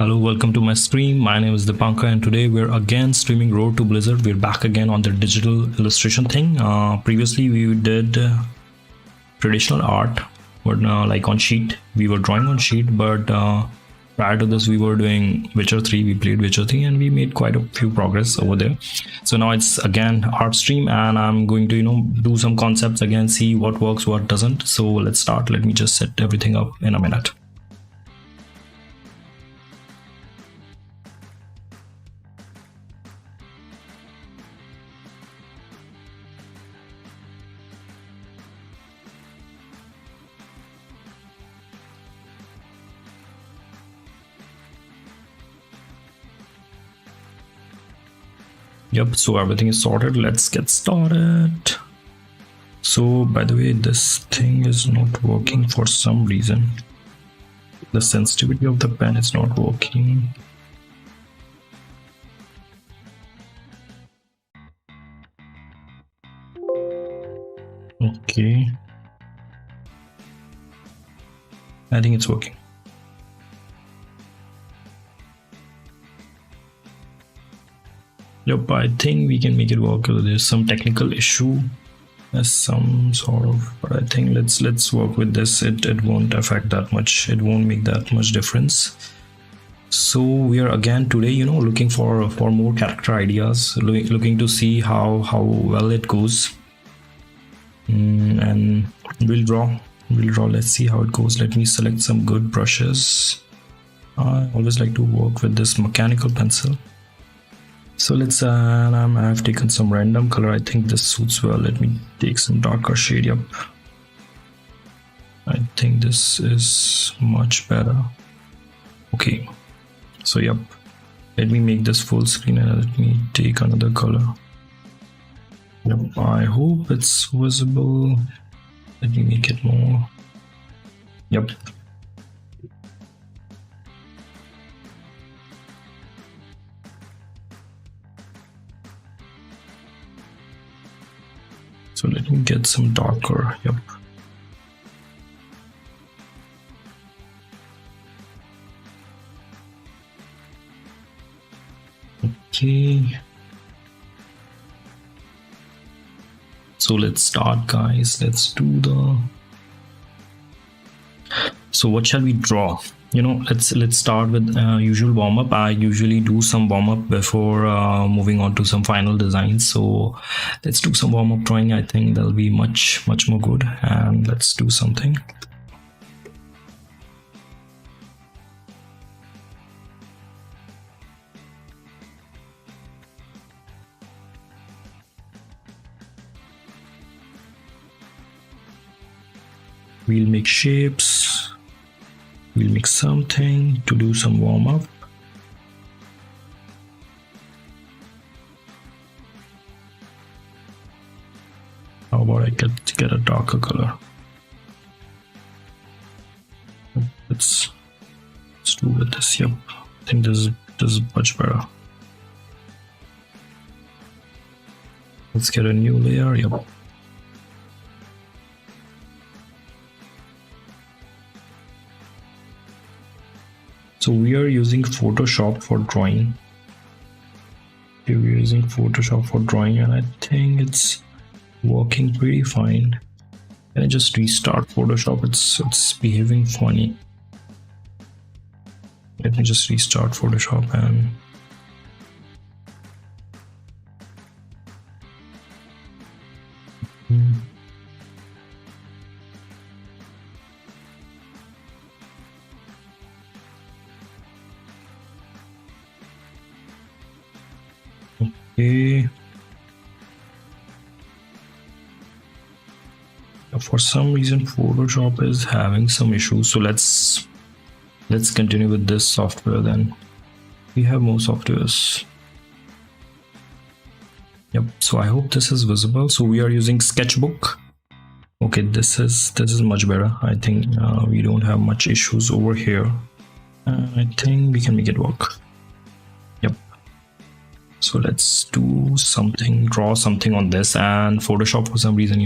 Hello, welcome to my stream. My name is Dipankar and today we're again streaming Road to Blizzard. We're back again on the digital illustration thing. Previously we did traditional art, but like on sheet. We were drawing on sheet, but prior to this we were doing Witcher 3. We played Witcher 3 and we made quite a few progress over there. So now it's again art stream and I'm going to do some concepts again, see what works, what doesn't. So let's start. Let me just set everything up in a minute. Yep, so everything is sorted. Let's get started. So by the way, this thing is not working for some reason. The sensitivity of the pen is not working. Okay, I think it's working. Yep, I think we can make it work. There's some technical issue, there's some sort of, but I think let's work with this. It won't affect that much, it won't make that much difference. So we are again today looking for more character ideas, looking to see how well it goes. And we'll draw. Let's see how it goes. Let me select some good brushes. I always like to work with this mechanical pencil. So let's I've taken some random color. I think this suits well. Let me take some darker shade. Yep, I think this is much better. Okay, so yep, let me make this full screen and let me take another color. Yep, I hope it's visible. Let me make it more. Yep. So let me get some darker. Yep. Okay. So let's start, guys. Let's do the. So what shall we draw? Let's start with usual warm-up. I usually do some warm-up before moving on to some final designs. So let's do some warm-up drawing. I think that'll be much more good. And let's do something. We'll make shapes. We'll make something to do some warm-up. How about I get a darker color? Let's do with this. Yep, I think this is much better. Let's get a new layer. Yep. So we are using Photoshop for drawing. Okay, we're using Photoshop for drawing and I think it's working pretty fine. Can I just restart Photoshop? It's behaving funny. Let me just restart Photoshop and okay. For some reason Photoshop is having some issues, so let's continue with this software. Then we have more softwares. Yep, so I hope this is visible. So we are using Sketchbook. Okay, this is much better. I think we don't have much issues over here. I think we can make it work. Yep. So let's do something, draw something on this. And Photoshop for some reason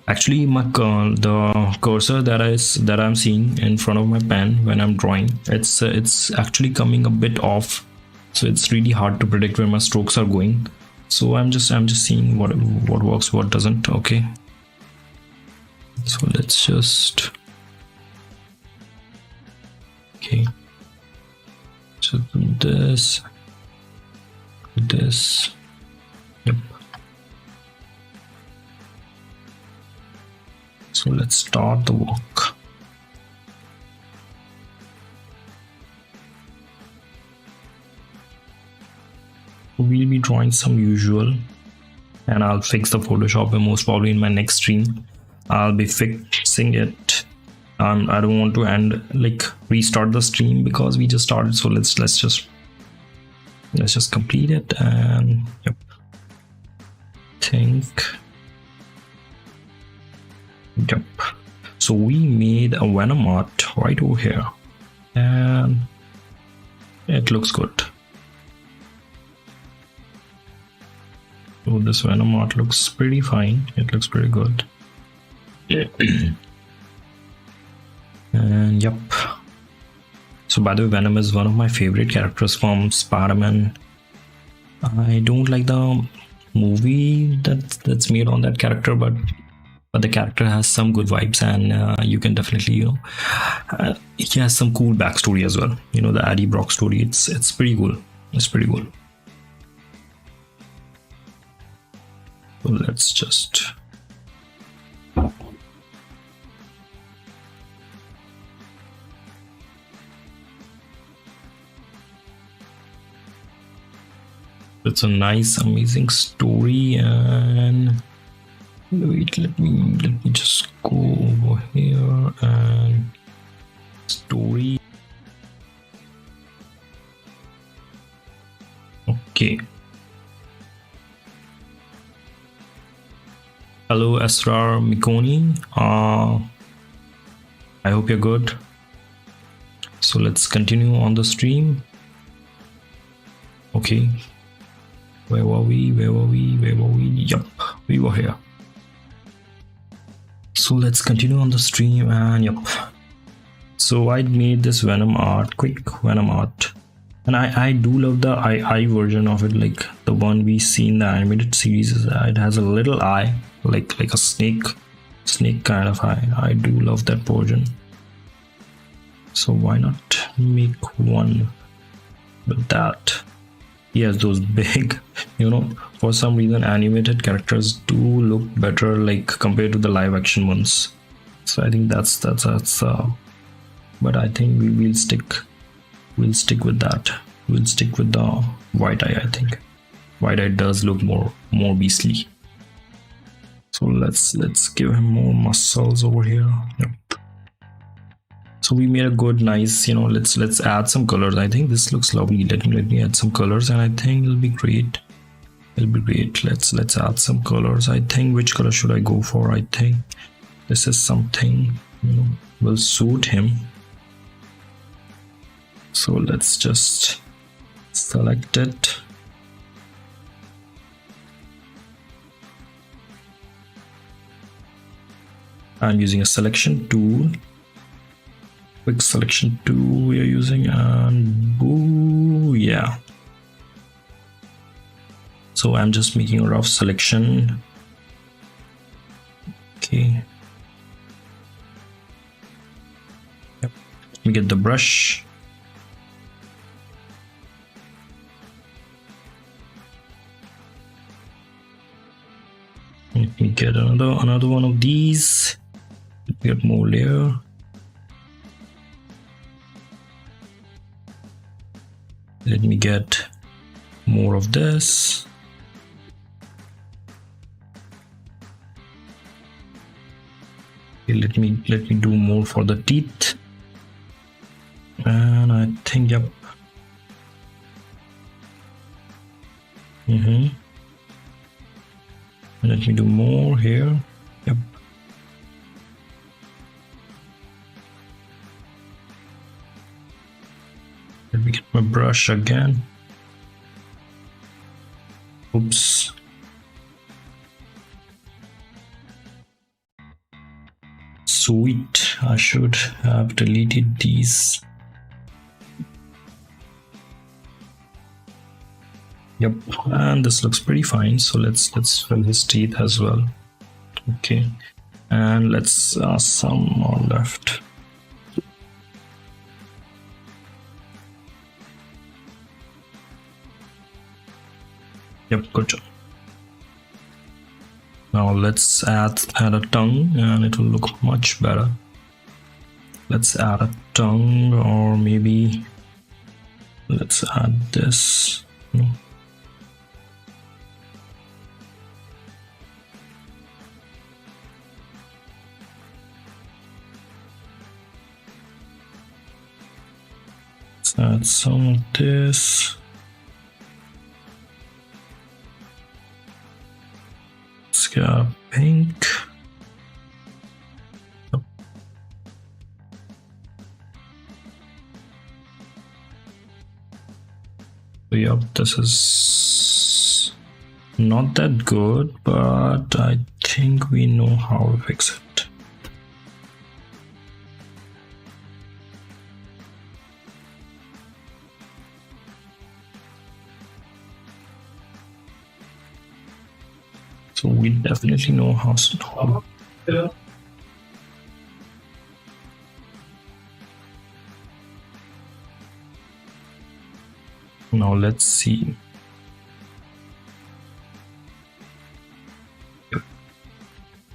Actually, the cursor that I'm seeing in front of my pen when I'm drawing, it's actually coming a bit off, so it's really hard to predict where my strokes are going. So I'm just seeing what works, what doesn't. Okay, so let's just so this. Yep. So let's start the work. We'll be drawing some usual, and I'll fix the Photoshop, and most probably in my next stream I'll be fixing it. I don't want to restart the stream because we just started, so let's just complete it. And yep, yep. So we made a Venom Art right over here, and it looks good. So this Venom Art looks pretty fine. It looks pretty good. And yep. So by the way, Venom is one of my favorite characters from Spider-Man. I don't like the movie that's made on that character, but the character has some good vibes, and you can definitely, he has some cool backstory as well. The Eddie Brock story. It's pretty cool. It's pretty cool. So let's just it's a nice, amazing story. And wait, let me just go over here and story. Okay. Hello, Esrar Mikoni. I hope you're good. So let's continue on the stream. Okay. Where were we? Yup, we were here. So let's continue on the stream, and yep. So I made this Venom Art, quick Venom Art. And I do love the eye version of it, like the one we see in the animated series. It has a little eye, like a snake kind of eye. I do love that version. So why not make one with that? He has those big, for some reason animated characters do look better, like compared to the live action ones. So I think that's but I think we'll stick with that. We'll stick with the white eye. I think white eye does look more beastly. So let's give him more muscles over here. Yep. So we made a good, nice, let's add some colors. I think this looks lovely. Let me add some colors, and I think it'll be great. Let's add some colors. I think, which color should I go for? I think this is something will suit him. So let's just select it. I'm using a selection tool. Quick selection tool we are using, and boo, yeah. So I'm just making a rough selection. Okay. Yep. Let me get the brush. Let me get another one of these. Get more layer. Let me get more of this. Okay, let me do more for the teeth. And I think, yep. Let me do more here. Yep. Let me get my brush again. Oops. Sweet, I should have deleted these. Yep, and this looks pretty fine. So let's fill his teeth as well. Okay, and let's some more left. Yep, good job. Now let's add a tongue and it will look much better. Let's add a tongue, or maybe let's add this. No. Let's add some of this. Let's get pink. So yep, this is not that good, but I think we know how to fix it. So we definitely know how to. Now let's see.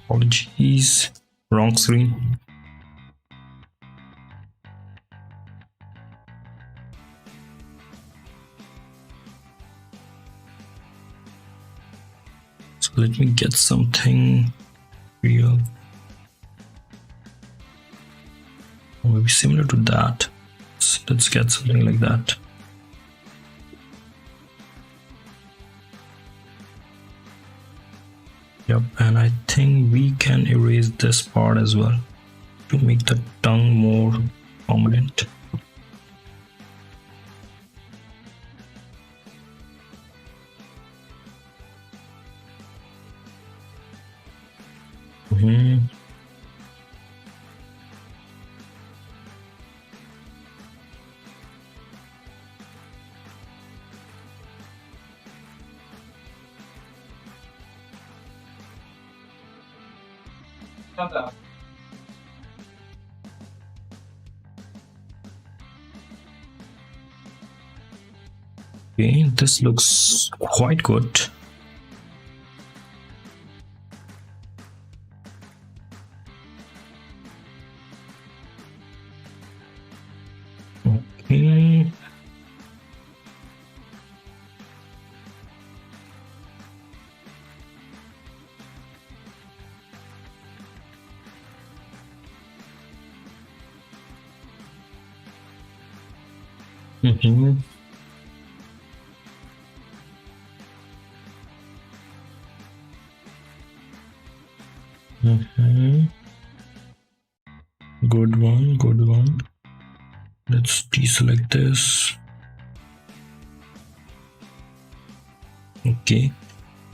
Apologies, wrong screen. So let me get something real, or maybe similar to that. So let's get something like that. Yep, and I think we can erase this part as well to make the tongue more prominent. Okay, this looks quite good. Okay. Good one, good one. Let's deselect this. Okay,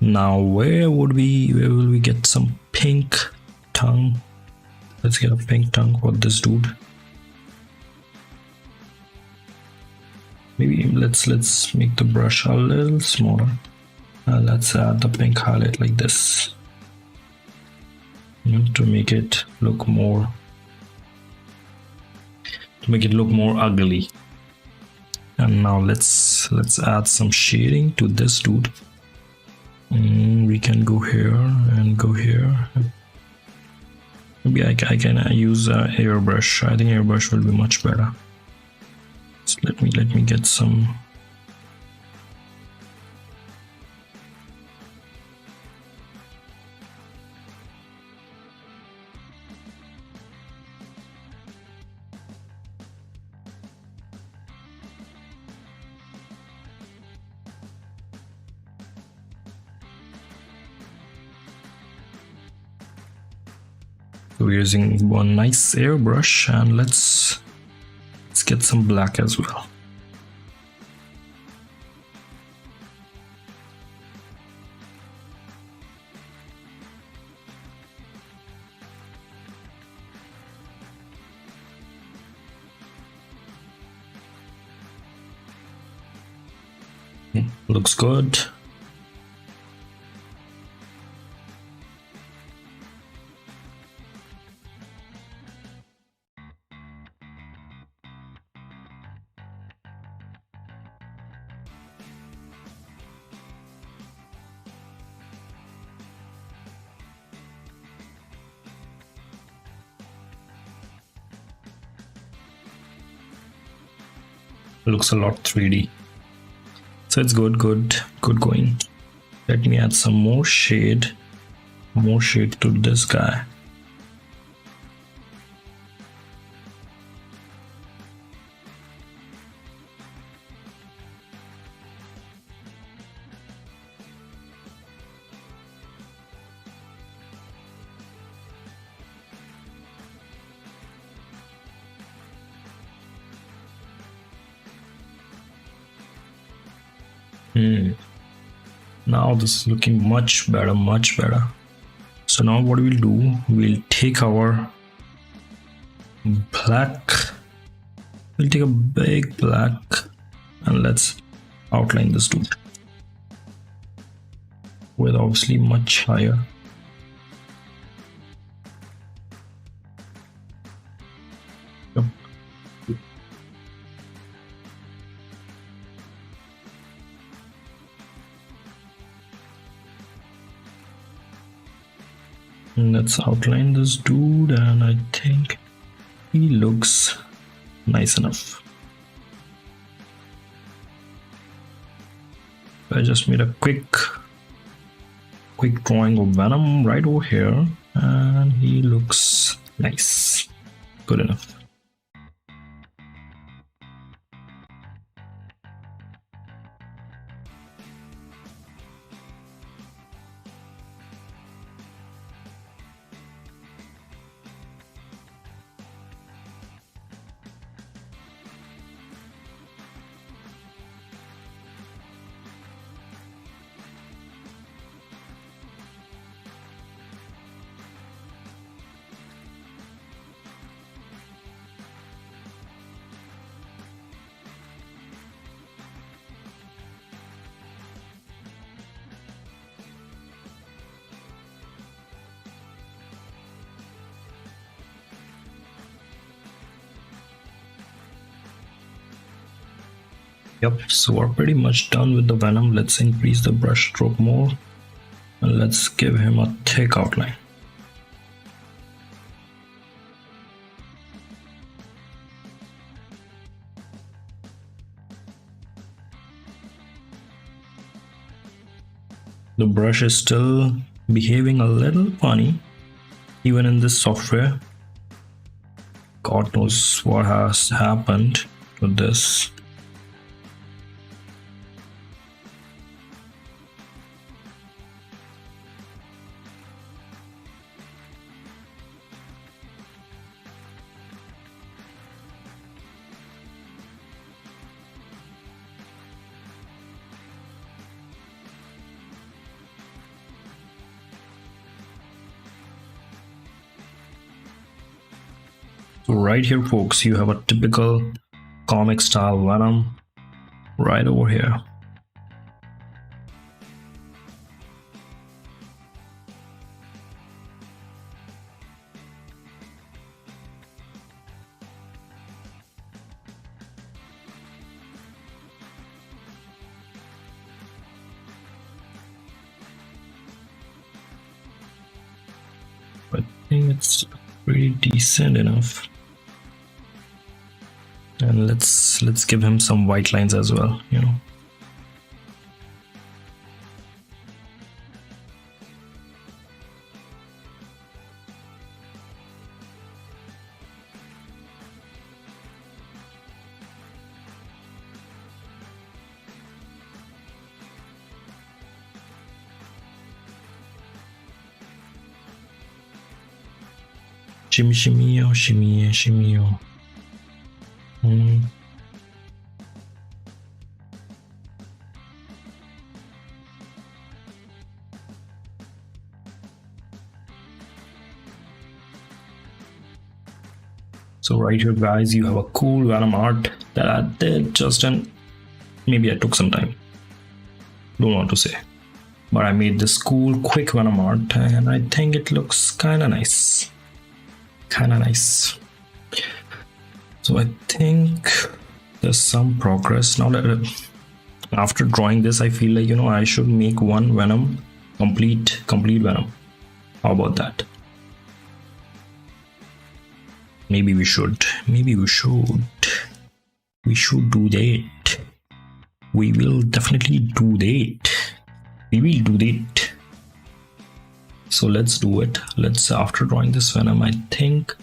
now where will we get some pink tongue? Let's get a pink tongue for this dude. Maybe let's make the brush a little smaller. Let's add the pink highlight like this, to make it look more ugly. And now let's add some shading to this dude. We can go here and go here. Maybe I can use a airbrush. I think airbrush will be much better. So let me get some. So we're using one nice airbrush, and let's get some black as well. Looks good. Looks a lot 3D. So it's good going. Let me add some more shade to this guy. Now this is looking much better. So now what we'll do, we'll take our black, we'll take a big black and let's outline this dude with obviously much higher. Yep. Let's outline this dude, and I think he looks nice enough. I just made a quick drawing of Venom right over here, and he looks nice. Good enough. Yep, so we're pretty much done with the Venom. Let's increase the brush stroke more and let's give him a thick outline. The brush is still behaving a little funny even in this software. God knows what has happened to this. So right here, folks, you have a typical comic style Venom right over here. I think it's pretty decent enough. And let's give him some white lines as well, you know. Shimmy, shimmy-o, shimmy, shimmy-o. So right here, guys, you have a cool Venom art that I did just in, maybe I took some time. Don't want to say. But I made this cool quick Venom art and I think it looks kind of nice. So I think there's some progress. Now that after drawing this, I feel like, I should make one Venom, complete Venom. How about that? Maybe we should do that. We will definitely do that. So let's do it. After drawing this Venom, I think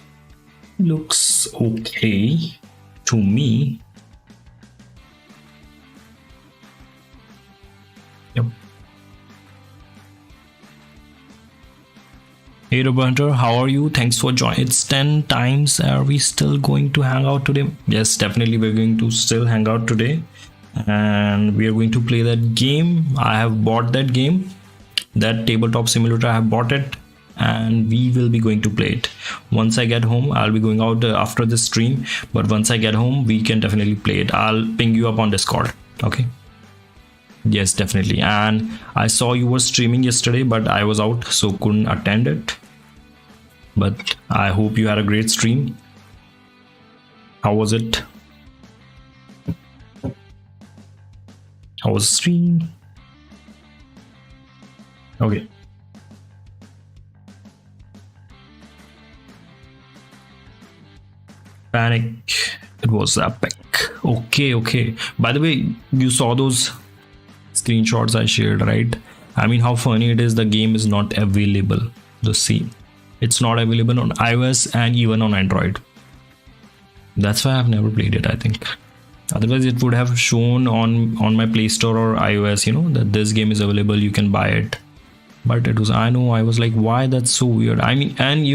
looks okay to me. Yep. Hey Hunter, how are you? Thanks for joining. It's 10 times. Are we still going to hang out today? Yes, definitely we're going to still hang out today. And we are going to play that game. I have bought that game, that tabletop simulator. I have bought it and we will be going to play it. Once I get home, I'll be going out after this stream, but once I get home, we can definitely play it. I'll ping you up on Discord. Okay. Yes, definitely. And I saw you were streaming yesterday, but I was out, so couldn't attend it. But I hope you had a great stream. How was it? How was the stream? Okay. Panic. It was epic. Okay. By the way, you saw those screenshots I shared, right? I mean, how funny it is. The game is not available. The same. It's not available on iOS and even on Android. That's why I've never played it, I think. Otherwise, it would have shown on my Play Store or iOS, that this game is available, you can buy it. But it was, I was like, why? That's so weird. I mean, and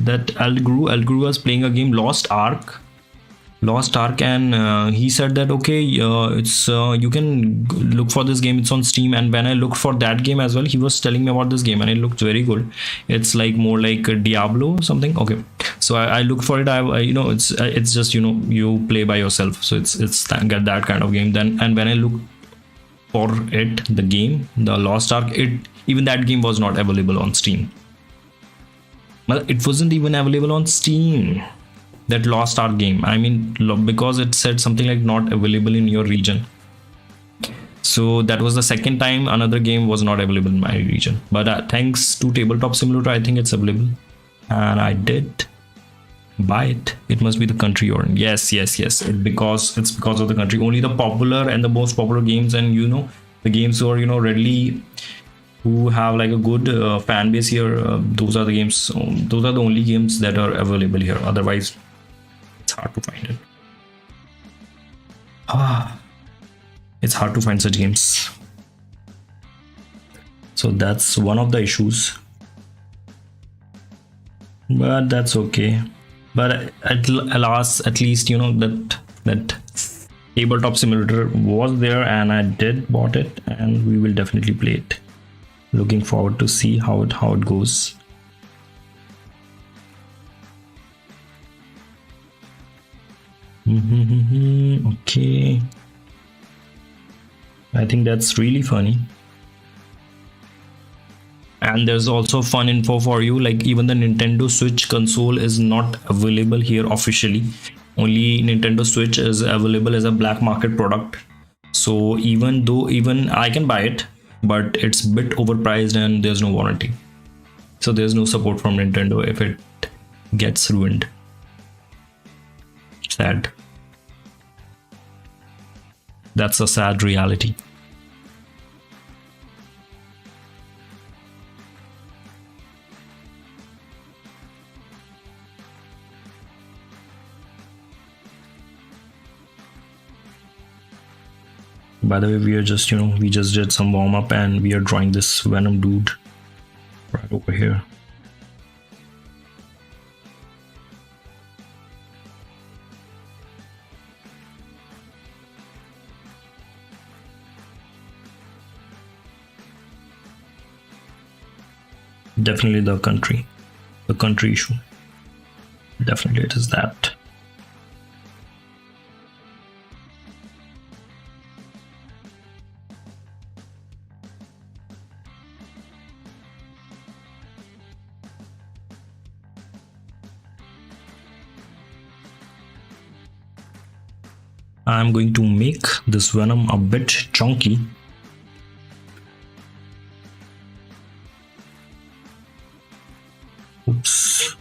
that Elgru was playing a game, Lost Ark, and he said that okay, it's you can look for this game, it's on Steam. And when I looked for that game as well, he was telling me about this game and it looked very good. It's like more like a Diablo or something. Okay, so I looked for it. It's just you play by yourself, so it's that kind of game. Then and when I looked for it, the game, the Lost Ark, even that game was not available on Steam. Well, it wasn't even available on Steam. That Lost Ark game, I mean, because it said something like not available in your region. So that was the second time another game was not available in my region. But thanks to Tabletop Simulator, I think it's available, and I did buy it. It must be the country you're in. Yes. It's because of the country. Only the popular and the most popular games, and the games who are readily, who have like a good fan base here. Those are the games. Those are the only games that are available here. Otherwise, it's hard to find it. It's hard to find such games. So that's one of the issues. But that's okay. But alas, at least that Tabletop Simulator was there, and I did bought it, and we will definitely play it. Looking forward to see how it goes. Okay. I think that's really funny. And there's also fun info for you, like even the Nintendo Switch console is not available here officially. Only Nintendo Switch is available as a black market product. So even I can buy it, but it's a bit overpriced and there's no warranty. So there's no support from Nintendo if it gets ruined. Sad. That's a sad reality. By the way, we are just, we just did some warm up and we are drawing this Venom dude right over here. Definitely the country issue. Definitely it is that. I'm going to make this Venom a bit chunky. Oops.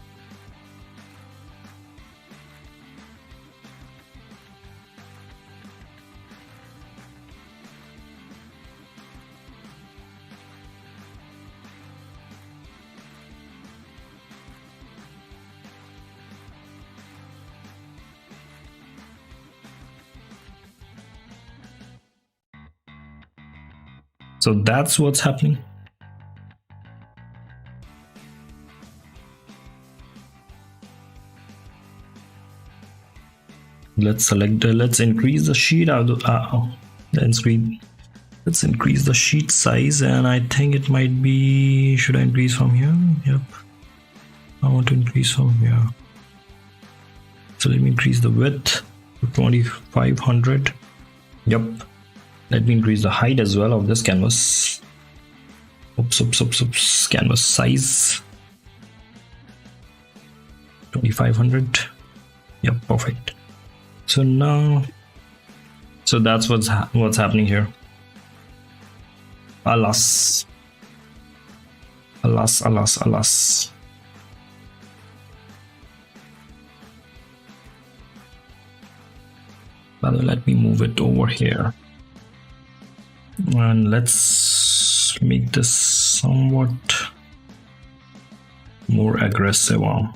So that's what's happening. Let's select, let's increase the sheet. Let's increase the sheet size, and I think it might be, should I increase from here? Yep. I want to increase from here. So let me increase the width to 2500. Yep. Let me increase the height as well of this canvas. Oops. Canvas size 2500. Yep, perfect. So now, so that's what's happening here. Alas. Rather, let me move it over here. And let's make this somewhat more aggressive on.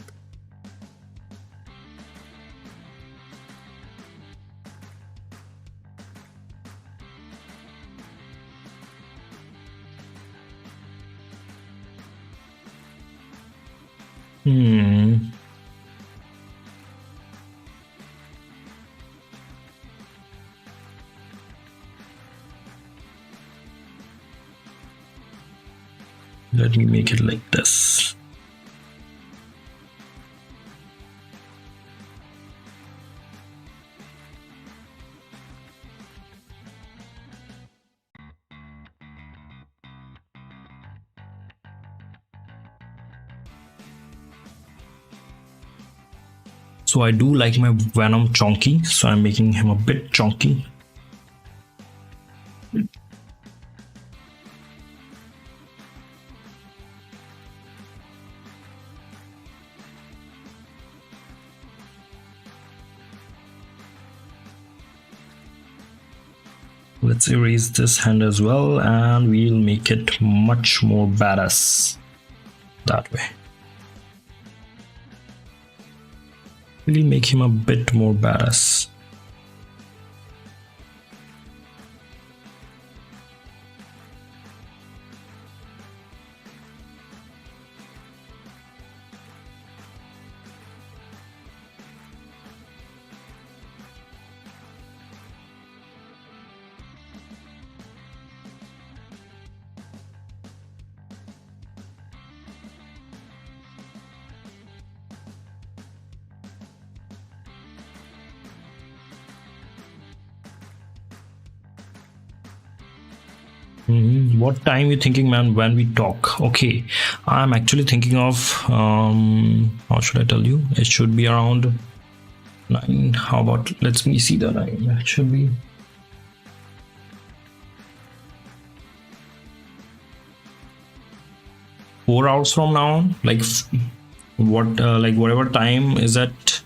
Let me make it like this. So I do like my Venom chunky, so I'm making him a bit chunky. Let's erase this hand as well, and we'll make it much more badass that way. We'll make him a bit more badass. What time you thinking, man, when we talk? Okay, I'm actually thinking of how should I tell you? It should be around 9. How about, let me see the 9. It should be four hours from now. Like like whatever time is that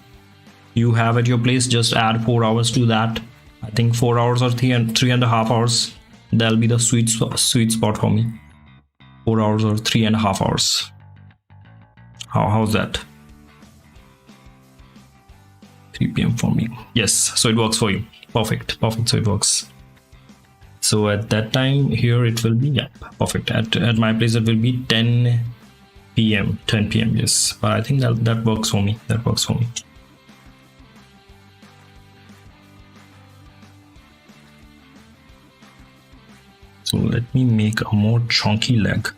you have at your place, just add 4 hours to that. I think 4 hours or 3.5 hours. That'll be the sweet spot for me. 4 hours or 3.5 hours. How's that? 3 p.m. for me. Yes, so it works for you. Perfect. So it works. So at that time here it will be, yeah, perfect. At my place it will be 10 p.m. Yes, but I think that works for me. So let me make a more chunky leg.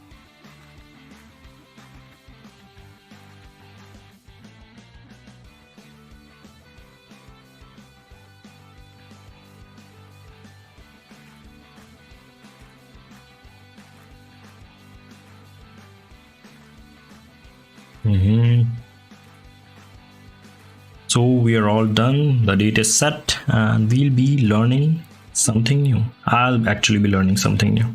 So we are all done. The date is set and we'll be learning something new. I'll actually be learning something new.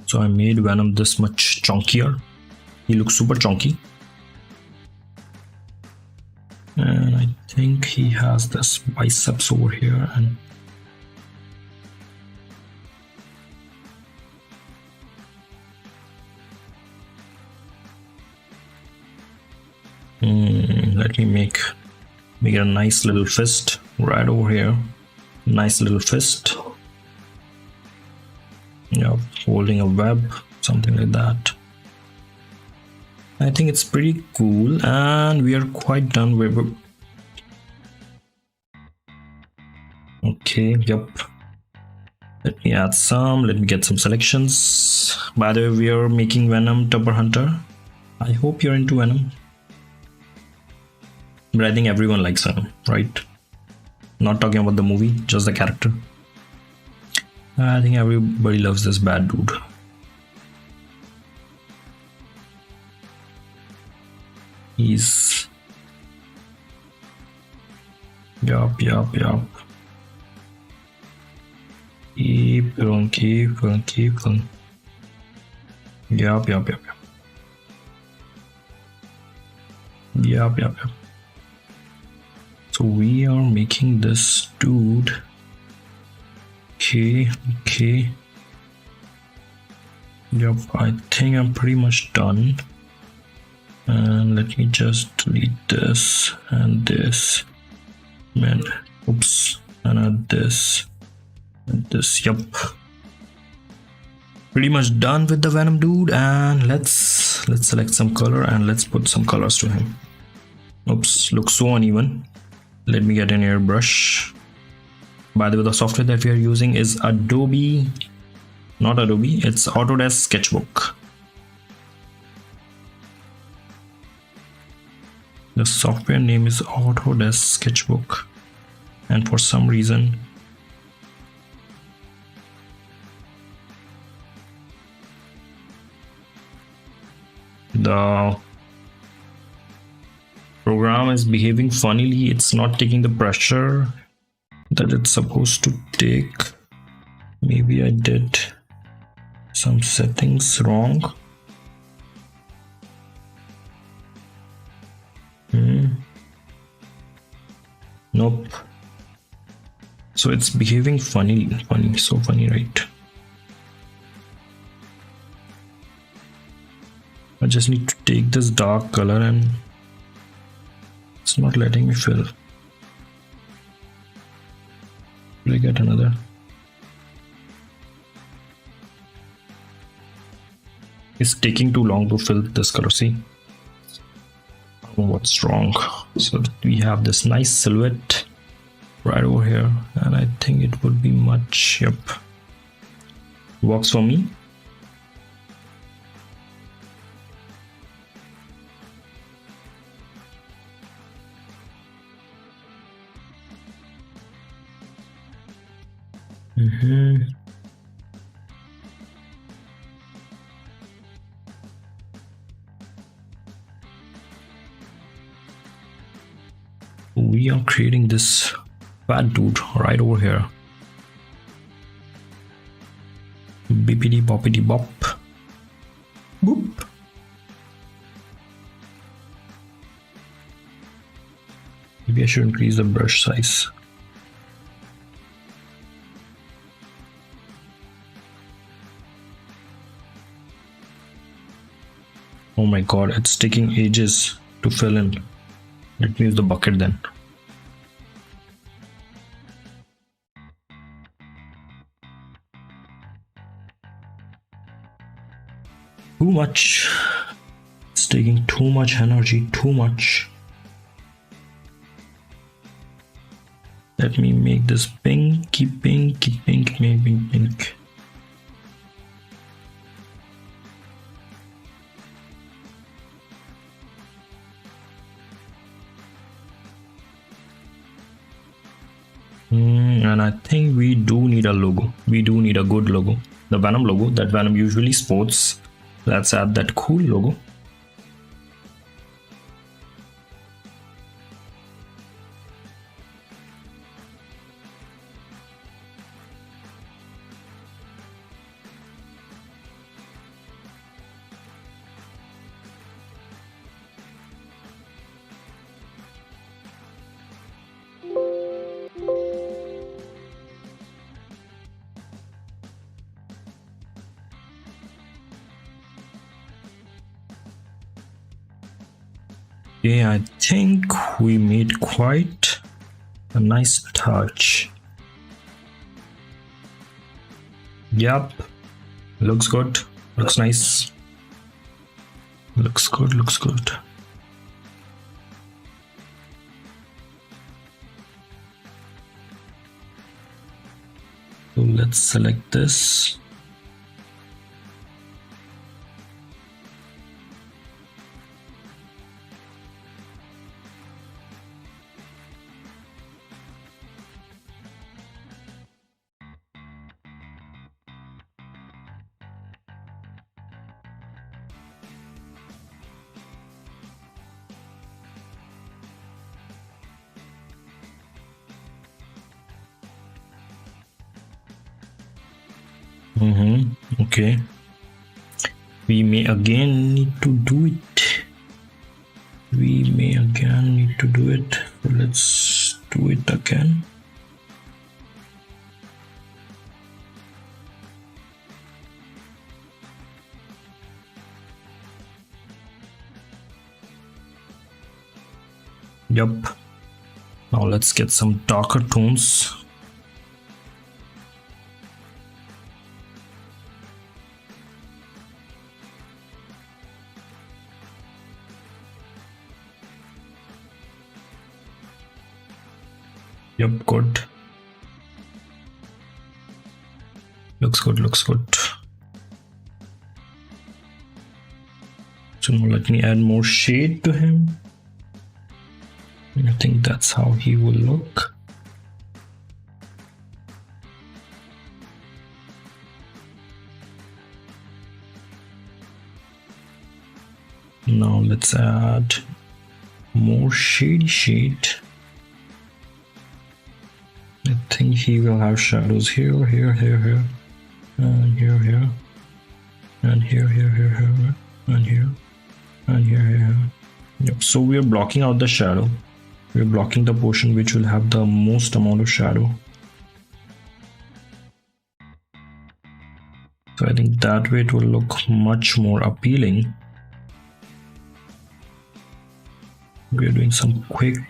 So I made Venom this much chunkier. He looks super chunky. And I think he has this biceps over here and let me make it a nice little fist right over here. Nice little fist. Yeah, holding a web, something like that. I think it's pretty cool and we are quite done with it. Okay, yep. Let me add some, let me get some selections. By the way, we are making Venom Tupper Hunter. I hope you're into Venom. But I think everyone likes Venom, right? Not talking about the movie, just the character. I think everybody loves this bad dude. He's... Yup. Keep going. Yup. So we are making this dude. Okay. Yep, I think I'm pretty much done. And let me just delete this and this. Man, oops, and add this and this. Yep. Pretty much done with the Venom dude, and let's select some color and let's put some colors to him. Oops, looks so uneven. Let me get an airbrush. By the way, the software that we are using is Adobe, not Adobe, it's Autodesk Sketchbook. The software name is Autodesk Sketchbook, and for some reason the program is behaving funnily. It's not taking the pressure that it's supposed to take. Maybe I did some settings wrong. Nope. So it's behaving funny, so funny, right? I just need to take this dark color and it's not letting me fill. Will I get another? It's taking too long to fill this color, see? I don't know what's wrong. So we have this nice silhouette right over here, and I think it would be much, yep. Works for me. We are creating this fat dude right over here. Bippity boppity bop. Boop. Maybe I should increase the brush size. Oh my god, it's taking ages to fill in. Let me use the bucket then. Too much. It's taking too much energy, too much. Let me make this pinky pink. And I think we do need a logo. We do need a good logo. The Venom logo that Venom usually sports Let's add that cool logo. Yeah, I think we made quite a nice touch. Yep, looks good, looks nice, looks good, looks good. So let's select this. Okay. We may again need to do it. So let's do it again. Yep. Now let's get some darker tones. Yep, good. Looks good, looks good. So now let me add more shade to him. I think that's how he will look. Now let's add more shade. I think he will have shadows here, and here, and here, and here. Yep. So we are blocking out the shadow. We are blocking the portion which will have the most amount of shadow. So I think that way it will look much more appealing. We are doing some quick.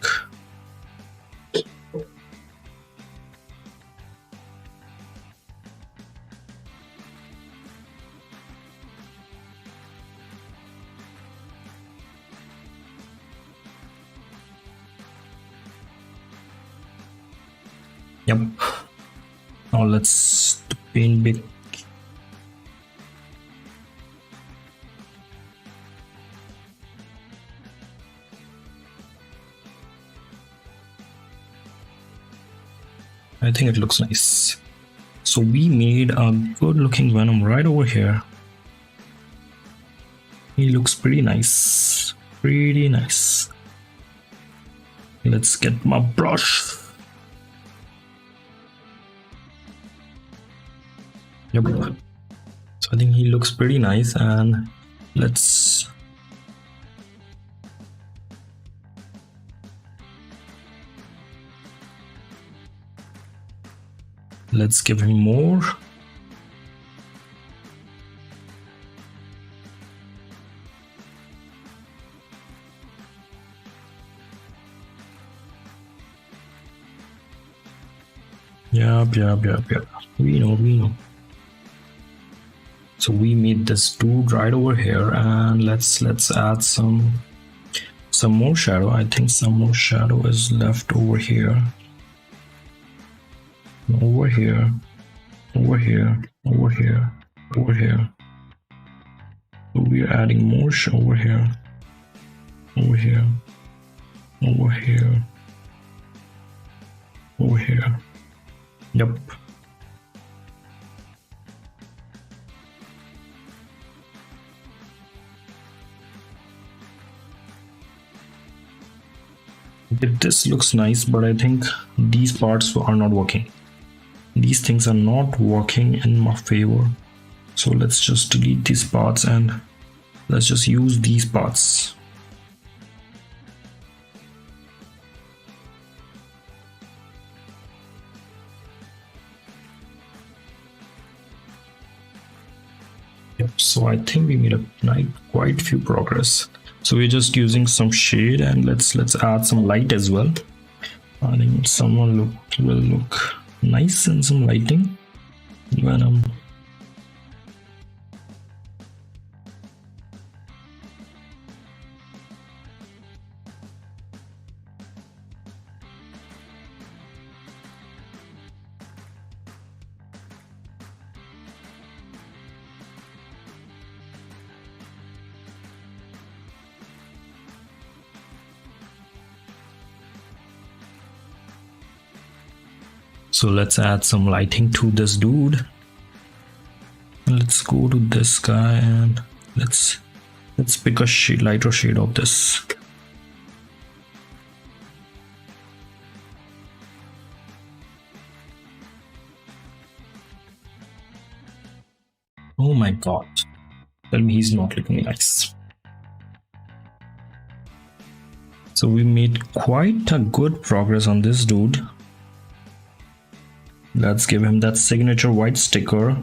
Yep. Now let's paint big. I think it looks nice. So we made a good looking Venom right over here. He looks pretty nice. Pretty nice. Let's get my brush. Yep. So I think he looks pretty nice, and let's give him more. Yep. We know. So we made this dude right over here, and let's add some more shadow. I think some more shadow is left over here. Over here. So we are adding more over here. Yep. Okay, this looks nice, but I think these parts are not working. These things are not working in my favor. So let's just delete these parts and let's just use these parts. Yep, so I think we made quite few progress. So we're just using some shade and let's add some light as well. I think someone will look nice in some lighting. Venom. So let's add some lighting to this dude. Let's go to this guy and let's pick a lighter shade of this. Oh my god. Tell me he's not looking nice. So we made quite a good progress on this dude. Let's give him that signature white sticker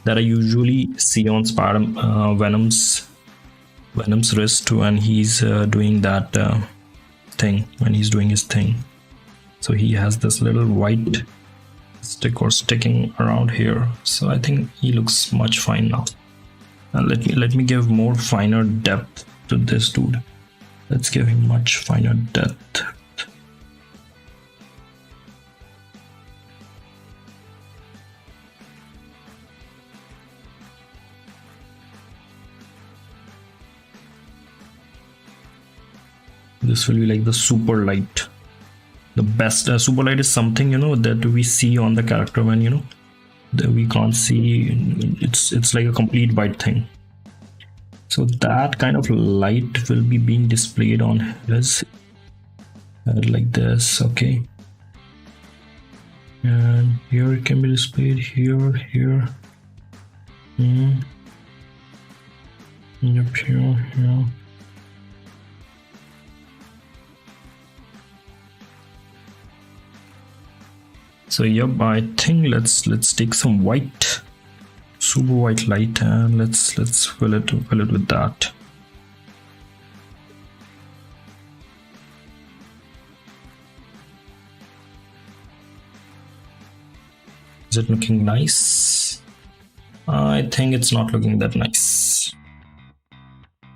that I usually see on Venom's wrist when he's doing that thing, when he's doing his thing. So he has this little white sticker sticking around here. So I think he looks much fine now. And let me give more finer depth to this dude. Let's give him much finer depth. This will be like the super light. The best super light is something, you know, that we see on the character when, you know, that we can't see. It's like a complete white thing. So that kind of light will be being displayed on his head like this. Okay, and here it can be displayed here. Yep, here. So yep, I think let's take some white, super white light, and let's fill it with that. Is it looking nice? I think it's not looking that nice.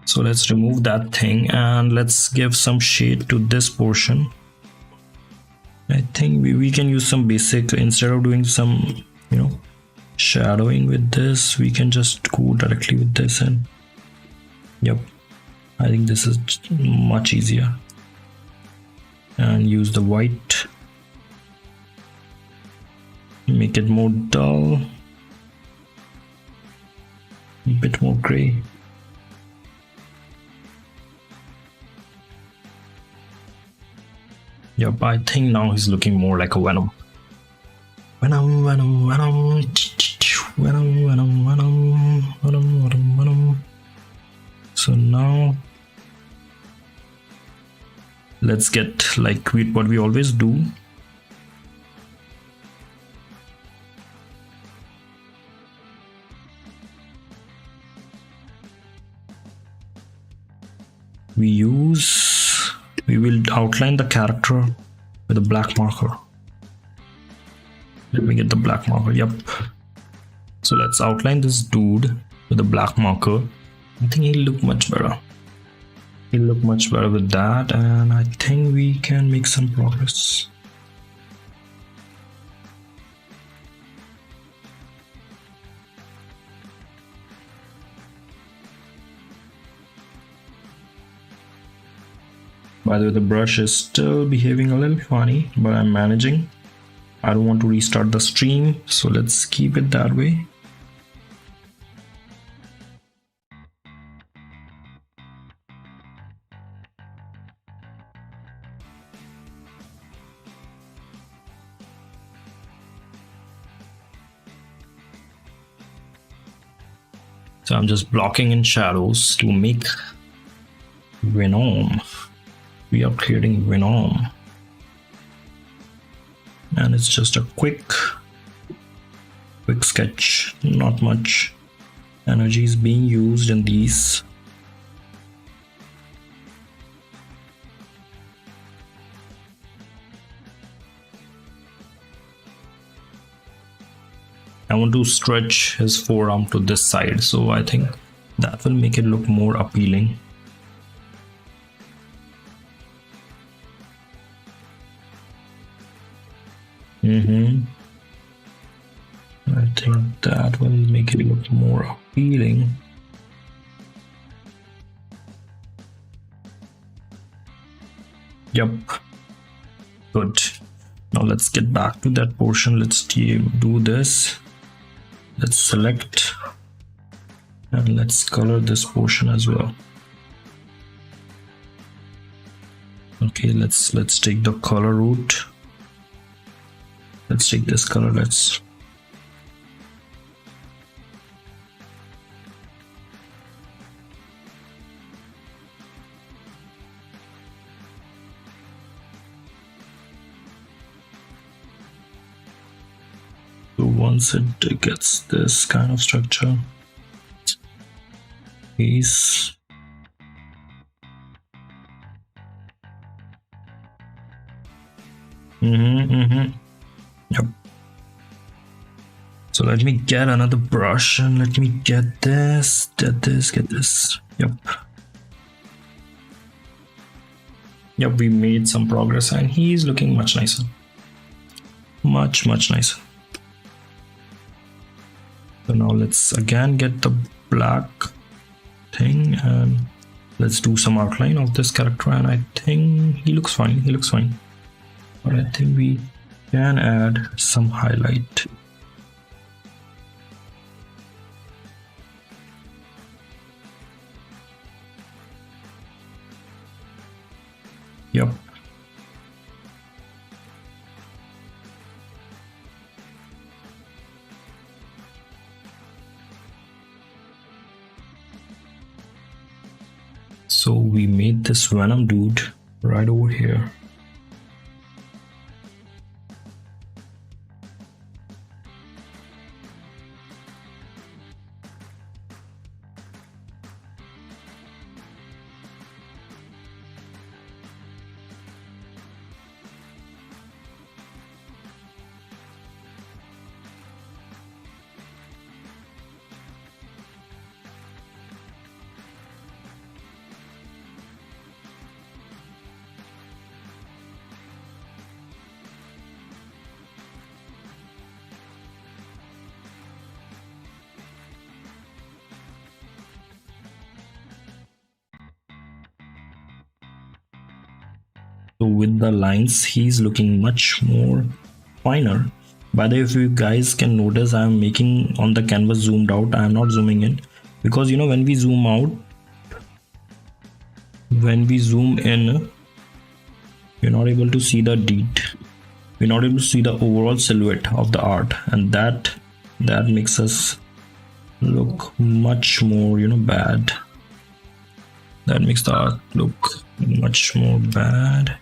So let's remove that thing and let's give some shade to this portion. I think we can use some basic, instead of doing some, you know, shadowing with this, we can just go directly with this. And yep, I think this is much easier. And use the white, make it more dull, a bit more gray. Yep, I think now he's looking more like a Venom. Venom. So now let's get like what we always do. We will outline the character with a black marker. Let me get the black marker. Yep. So let's outline this dude with a black marker. I think he'll look much better. He'll look much better with that, and I think we can make some progress. By the way, the brush is still behaving a little funny, but I'm managing. I don't want to restart the stream, so let's keep it that way. So I'm just blocking in shadows to make Venom. We are creating Venom. And it's just a quick sketch. Not much energy is being used in these. I want to stretch his forearm to this side, so I think that will make it look more appealing. I think that will make it look more appealing. Yep. Good. Now let's get back to that portion. Let's do this. Let's select and let's color this portion as well. Okay, let's take the color route. Let's take this color. So once it gets this kind of structure, piece. Yep. So let me get another brush and let me get this. Yep. Yep, we made some progress and he's looking much nicer. Much nicer. So now let's again get the black thing and let's do some outline of this character, and I think he looks fine. But I think we can add some highlight. Yep. So we made this Venom dude right over here. So with the lines, he's looking much more finer. By the way, if you guys can notice, I'm making on the canvas zoomed out. I'm not zooming in because when we zoom out, when we zoom in, we're not able to see the detail. We're not able to see the overall silhouette of the art, and that makes us look much more bad. That makes the art look much more bad.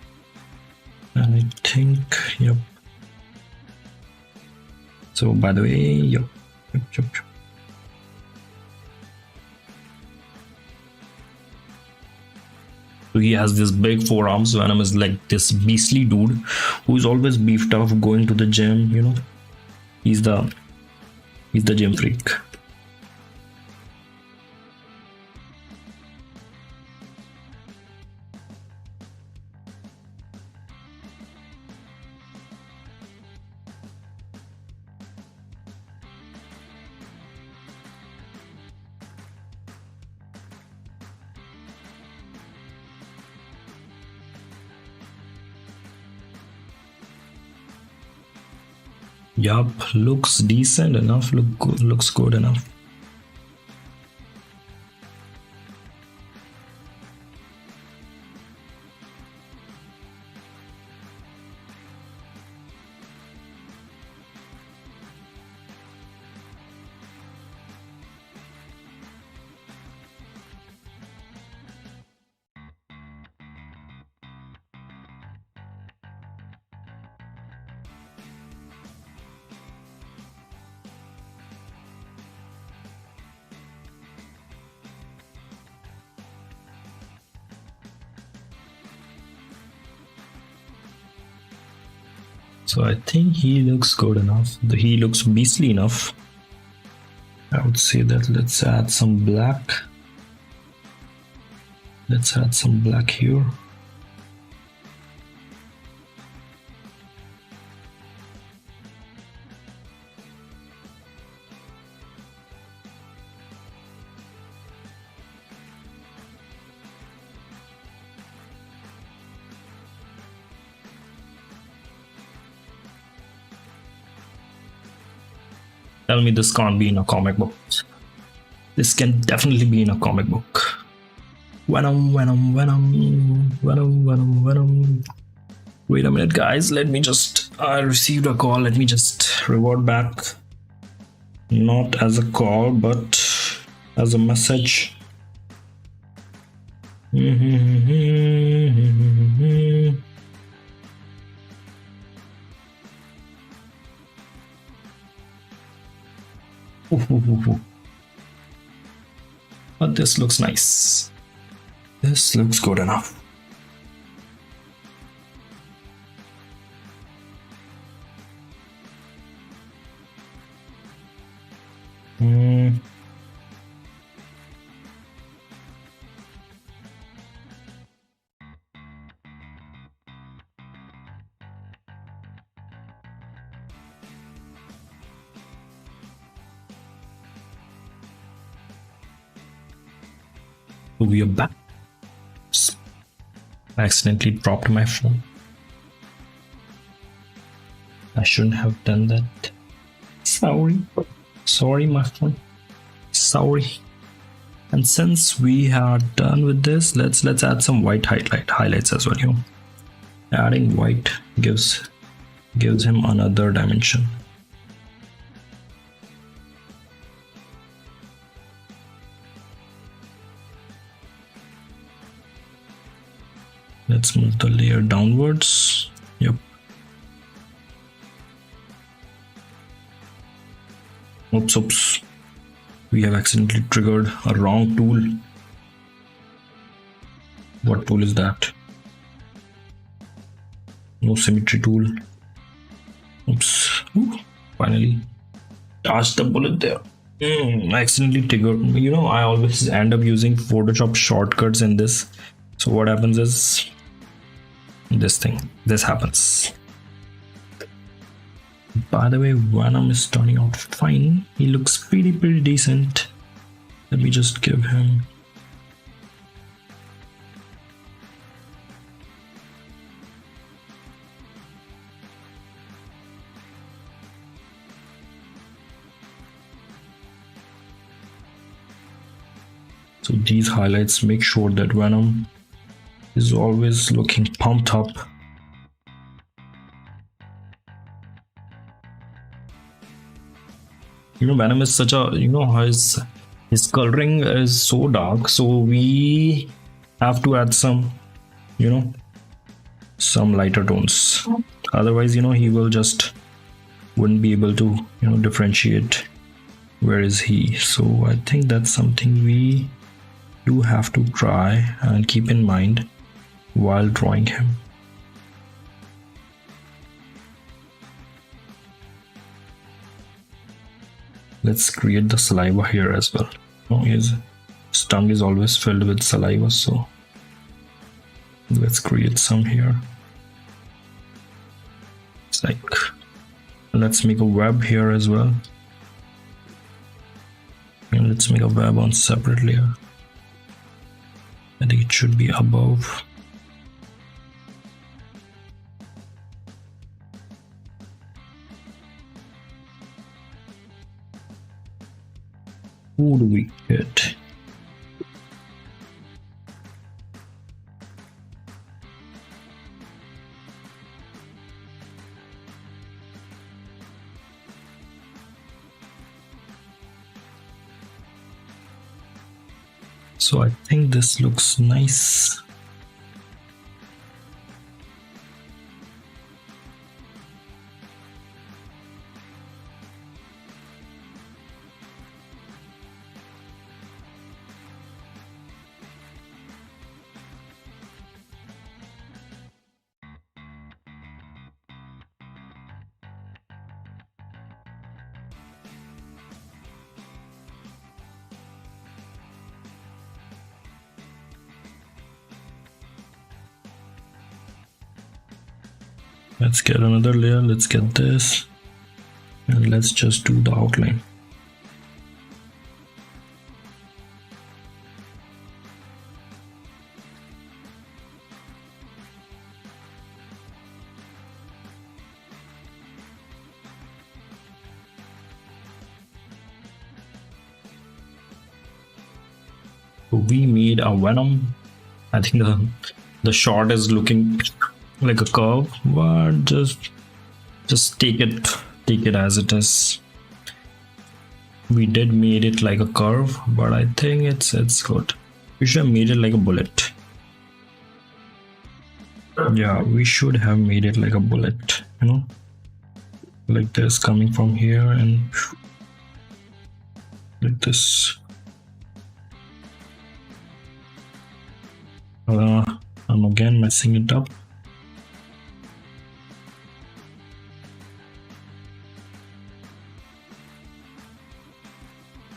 And I think, yep. So by the way, yep. So he has this big forearms. Venom is like this beastly dude who is always beefed up, going to the gym. He's the gym freak. Yup, looks decent enough, looks good enough. So I think he looks good enough. He looks beastly enough. I would say that let's add some black. Let's add some black here. Tell me this can't be in a comic book. This can definitely be in a comic book. Venom, Venom, Venom, Venom, Venom, Venom. Wait a minute, guys. Let me just. I received a call. Let me just revert back. Not as a call, but as a message. But this looks nice. This looks good enough. We are back. I accidentally dropped my phone. I shouldn't have done that. Sorry. Sorry, my phone. Sorry. And since we are done with this, let's add some white highlights as well. You know, adding white gives him another dimension. Let's move the layer downwards. Yep. Oops. We have accidentally triggered a wrong tool. What tool is that? No symmetry tool. Oops. Ooh, finally. Dodged the bullet there. I accidentally triggered. You know, I always end up using Photoshop shortcuts in this. So what happens is this happens. By the way, Venom is turning out fine. He looks pretty decent. Let me just give him so these highlights make sure that Venom is always looking pumped up. You know, Venom is such a, you know, his coloring is so dark, so we have to add some, you know, some lighter tones. Otherwise, you know, he will just wouldn't be able to, you know, differentiate where is he. So I think that's something we do have to try and keep in mind while drawing him. Let's create the saliva here as well. Oh, his tongue is always filled with saliva, so let's create some here. It's like, let's make a web here as well. And let's make a web on separate layer. I think it should be above. Who do we get? So I think this looks nice. Let's get another layer. Let's get this. And let's just do the outline. We made a Venom. I think the shot is looking like a curve, but just take it as it is. We did made it like a curve, but I think it's good. We should have made it like a bullet. Yeah, we should have made it like a bullet, you know, like this, coming from here and like this. I'm again messing it up.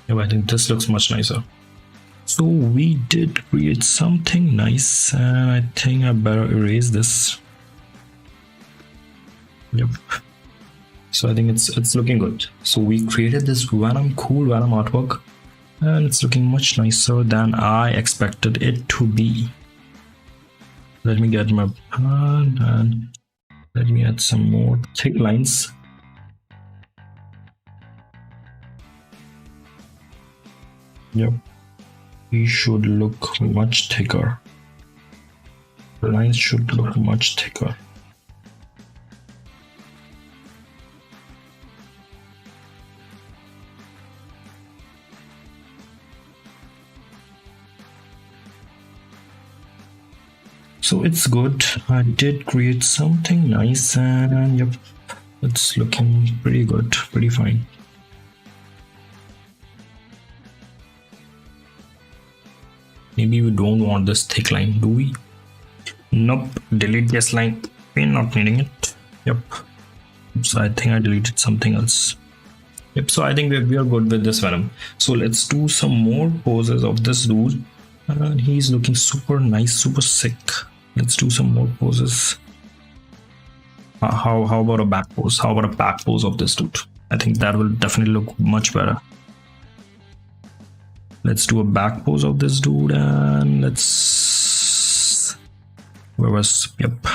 Yeah, I think this looks much nicer. So we did create something nice, and I think I better erase this. Yep. So I think it's looking good. So we created this cool Venom artwork, and it's looking much nicer than I expected it to be. Let me get my pen and let me add some more thick lines. Yep, we should look much thicker. The lines should look much thicker. So it's good. I did create something nice, and yep, it's looking pretty good, pretty fine. Maybe we don't want this thick line, do we? Nope, delete this line. We're not needing it. Yep. So I think I deleted something else. Yep, so I think we are good with this Venom. So let's do some more poses of this dude. And he's looking super nice, super sick. Let's do some more poses. How about a back pose? How about a back pose of this dude? I think that will definitely look much better. Let's do a back pose of this dude, and let's... Where was... Yep.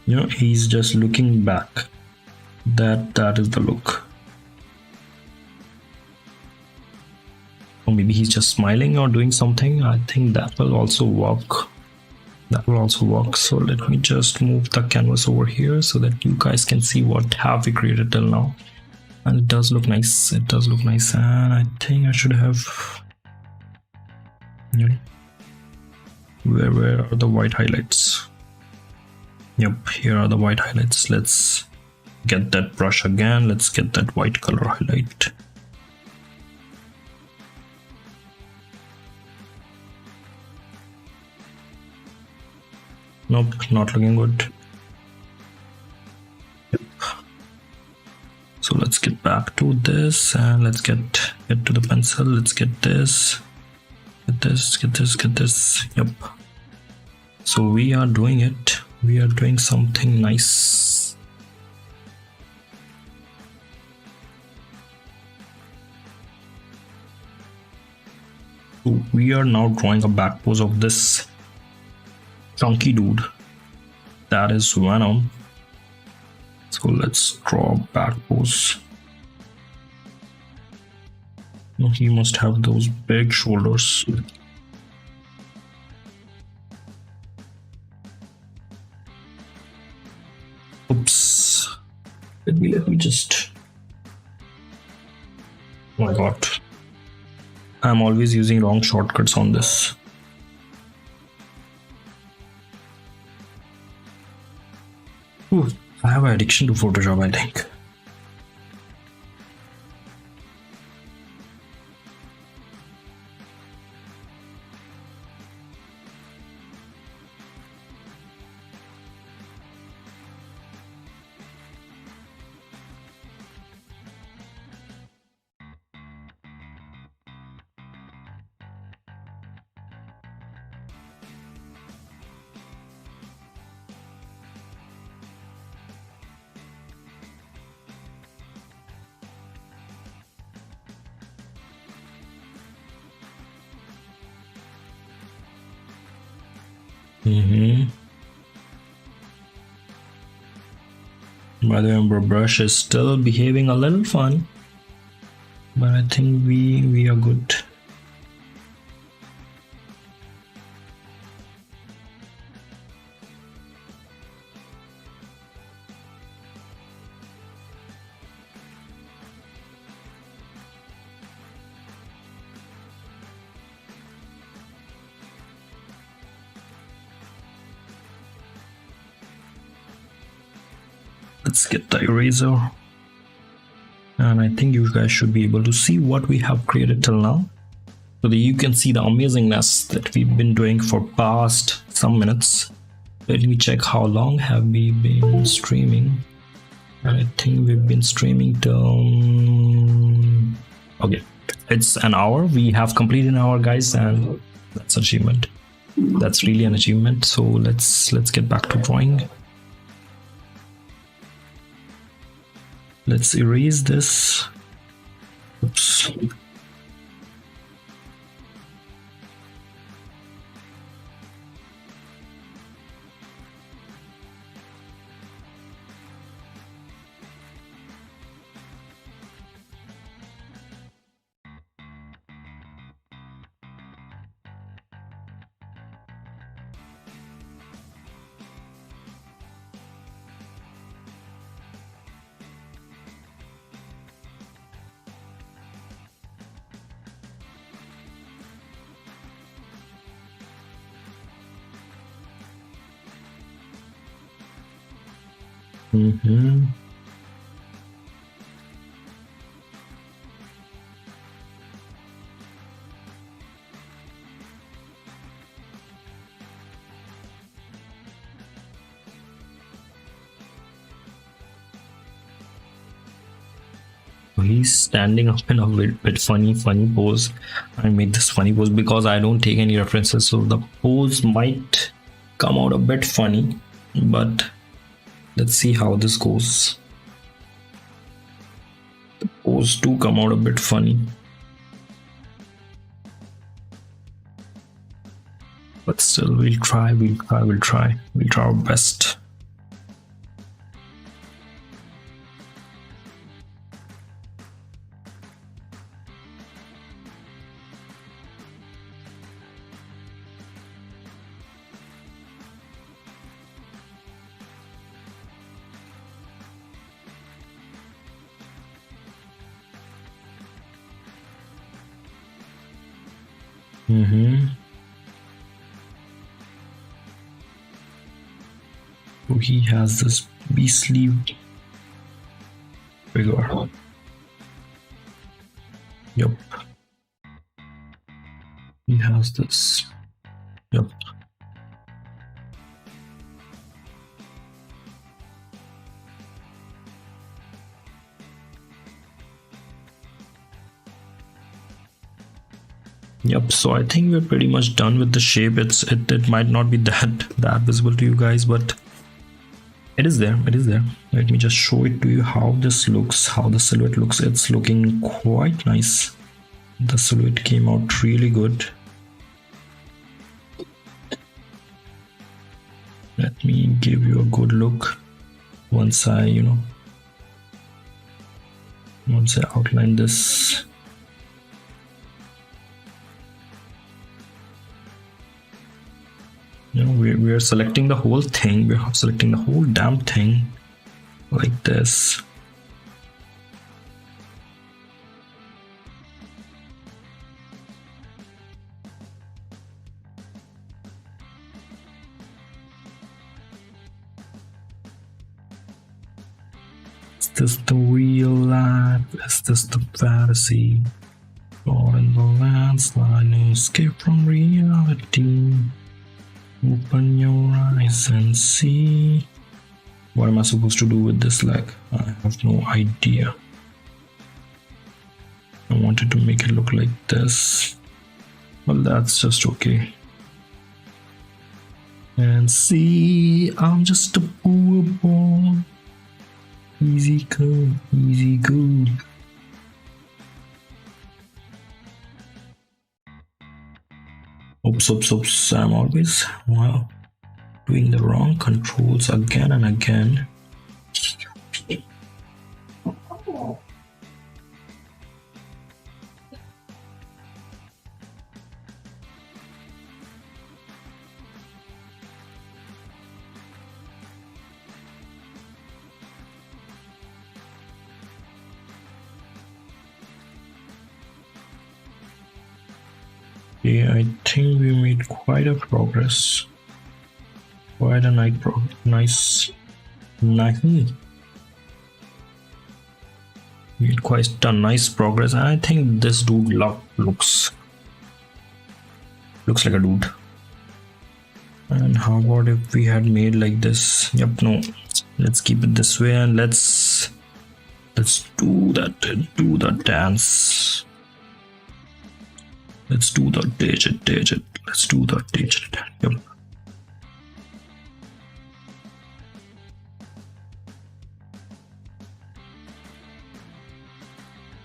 You know, he's just looking back. That is the look. Or maybe he's just smiling or doing something. I think that will also work. So let me just move the canvas over here so that you guys can see what have we created till now. And it does look nice. And I think I should have, you know, where are the white highlights? Yep, here are the white highlights. Let's get that brush again. Let's get that white color highlight. Nope, not looking good. Yep. So let's get back to this, and let's get to the pencil. Let's get this. Get this. Yep. So we are doing it. We are doing something nice. So we are now drawing a back pose of this chunky dude. That is Venom. So let's draw a back pose. No, he must have those big shoulders. Oops. Let me just... Oh my god. I'm always using wrong shortcuts on this. Ooh, I have an addiction to Photoshop, I think. By the way, our brush is still behaving a little fun, but I think we are good. Let's get the eraser, and I think you guys should be able to see what we have created till now, so that you can see the amazingness that we've been doing for past some minutes. Let me check how long have we been streaming. I think we've been streaming till okay, it's an hour. We have completed an hour, guys, and that's an achievement. That's really an achievement. So let's get back to drawing. Let's erase this. Oops. He's standing up in a bit funny pose. I made this funny pose because I don't take any references, so the pose might come out a bit funny, but let's see how this goes. The pose do come out a bit funny, but still we'll try our best. So he has this beastly figure. Yep. He has this. Yep. Yep, so I think we're pretty much done with the shape. It might not be that visible to you guys, but it is there. Let me just show it to you how this looks, how the silhouette looks. It's looking quite nice. The silhouette came out really good. Let me give you a good look once I outline this. We are selecting the whole thing. We're selecting the whole damn thing like this. Is this the real life? Is this the fantasy? Caught in the landslide, no escape from reality. Open your eyes and see. What am I supposed to do with this leg? I have no idea. I wanted to make it look like this. Well, that's just okay. And see, I'm just a poor boy. Easy come, easy go. Oops, I'm always, wow. doing the wrong controls again and again. Yeah, I think we made quite a progress. Quite a nice. We made quite a nice progress. I think this dude looks like a dude. And how about if we had made like this? Yep, no. Let's keep it this way and let's do that dance. Let's do the digit. Let's do the digit. Yep.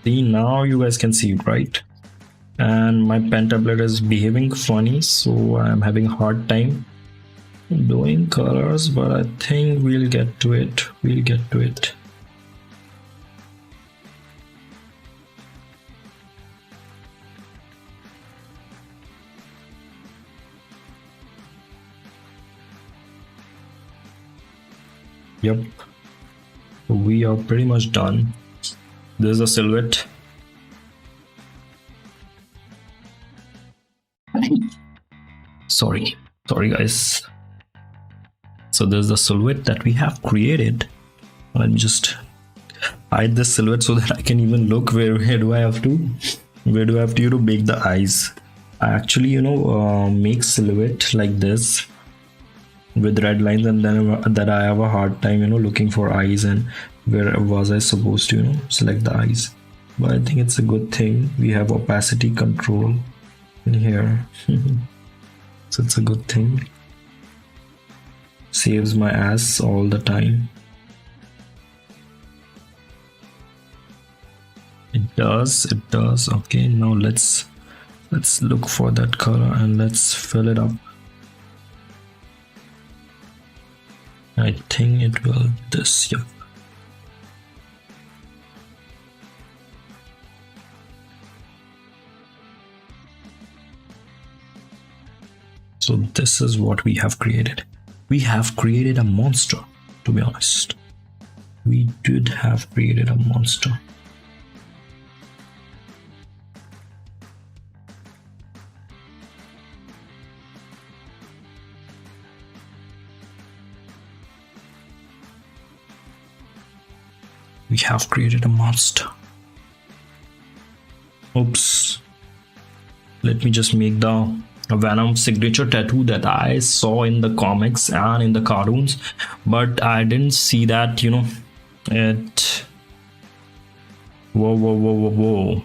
See, now you guys can see it, right? And my pen tablet is behaving funny, so I'm having a hard time doing colors, but I think we'll get to it. Yep, we are pretty much done. This is a silhouette. Sorry guys. So there's the silhouette that we have created. Let me just hide this silhouette so that I can even look where do I have to make the eyes. I actually make silhouette like this with red lines, and then that I have a hard time looking for eyes and where was I supposed to select the eyes. But I think it's a good thing we have opacity control in here. So it's a good thing, saves my ass all the time. It does. Okay, now let's look for that color and let's fill it up. I think it will this. Yep. So this is what we have created. We have created a monster, to be honest. We did have created a monster. We have created a monster. Oops. Let me just make the Venom signature tattoo that I saw in the comics and in the cartoons, but I didn't see that, it. Whoa.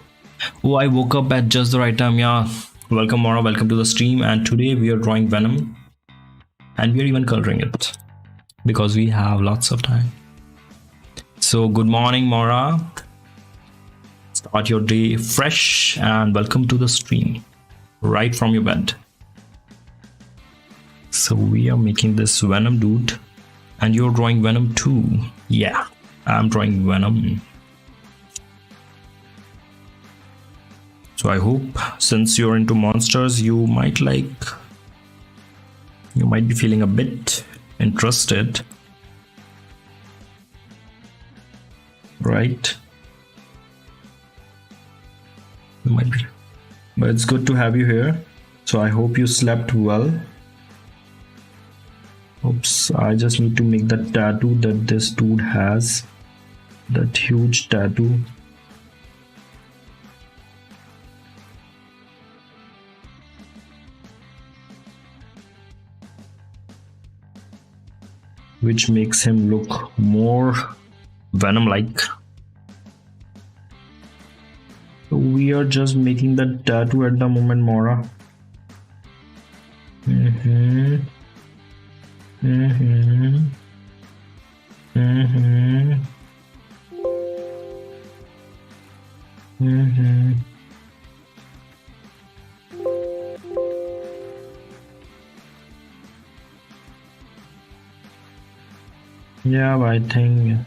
Oh, I woke up at just the right time. Yeah. Welcome, Mora. Welcome to the stream. And today we are drawing Venom. And we are even coloring it because we have lots of time. So good morning, Mora. Start your day fresh and welcome to the stream right from your bed. So we are making this Venom dude, and you're drawing Venom too. Yeah, I'm drawing Venom. So I hope, since you're into monsters, you might be feeling a bit interested, right? You might be, but it's good to have you here. So I hope you slept well. Oops, I just need to make that tattoo that this dude has, that huge tattoo. Which makes him look more Venom-like. We are just making that tattoo at the moment, Mora. Yeah, I think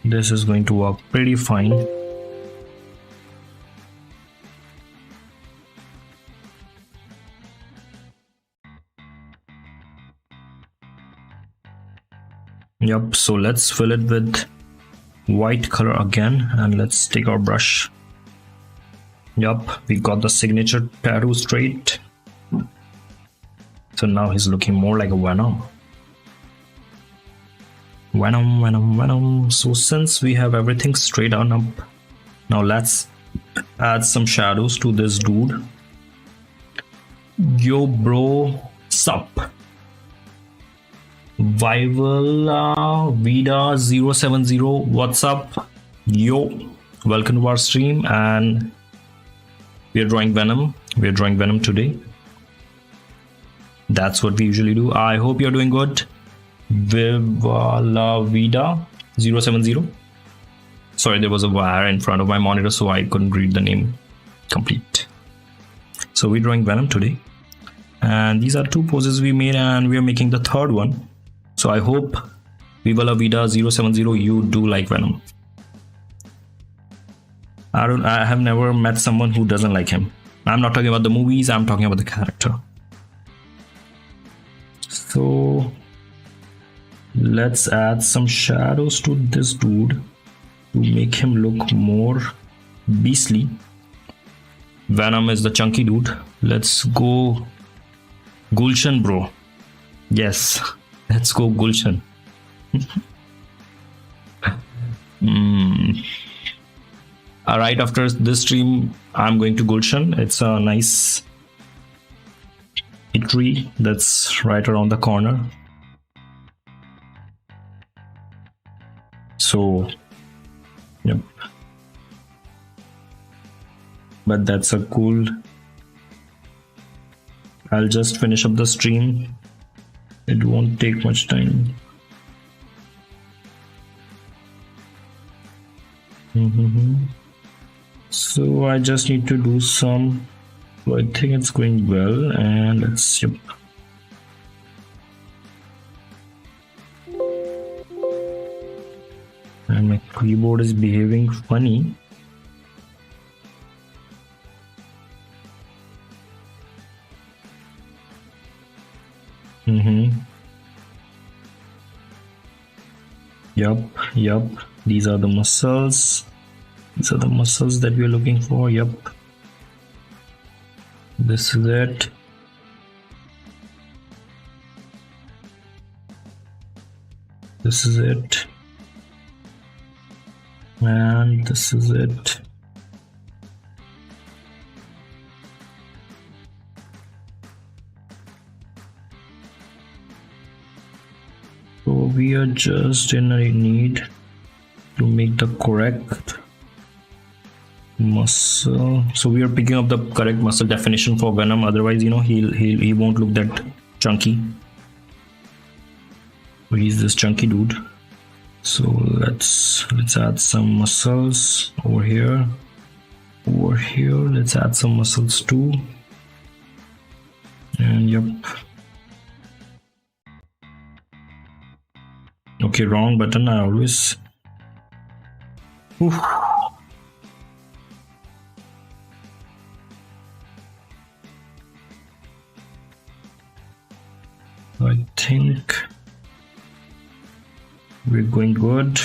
this is going to work pretty fine. Yep, so let's fill it with white color again, and let's take our brush. Yep, we got the signature tattoo straight. So now he's looking more like a Venom. Venom, Venom, Venom. So since we have everything straight on up, now let's add some shadows to this dude. Yo bro, sup? Vivala Vida 070, what's up? Yo, welcome to our stream, and we are drawing Venom. We are drawing Venom today. That's what we usually do. I hope you're doing good. Vivala Vida 070. Sorry, there was a wire in front of my monitor, so I couldn't read the name complete. So we're drawing Venom today, and these are two poses we made, and we are making the third one. So I hope Viva La Vida 070 you do like Venom. I have never met someone who doesn't like him. I'm not talking about the movies, I'm talking about the character. So let's add some shadows to this dude to make him look more beastly. Venom is the chunky dude. Let's go Gulshan, bro. Yes. Let's go Gulshan. Right after this stream, I'm going to Gulshan. It's a nice eatery that's right around the corner. So, yep. But that's a cool. I'll just finish up the stream. It won't take much time. So I just need to do some. So I think it's going well, and let's yep. And my keyboard is behaving funny. Yup. These are the muscles. These are the muscles that we're looking for. Yup. This is it. This is it. And this is it. So we are just in a need to make the correct muscle. So we are picking up the correct muscle definition for Venom. Otherwise, you know, he won't look that chunky. So he's this chunky dude. So let's add some muscles over here. Over here, let's add some muscles too. And yep. Okay, wrong button. I always. Oof. I think we're going good.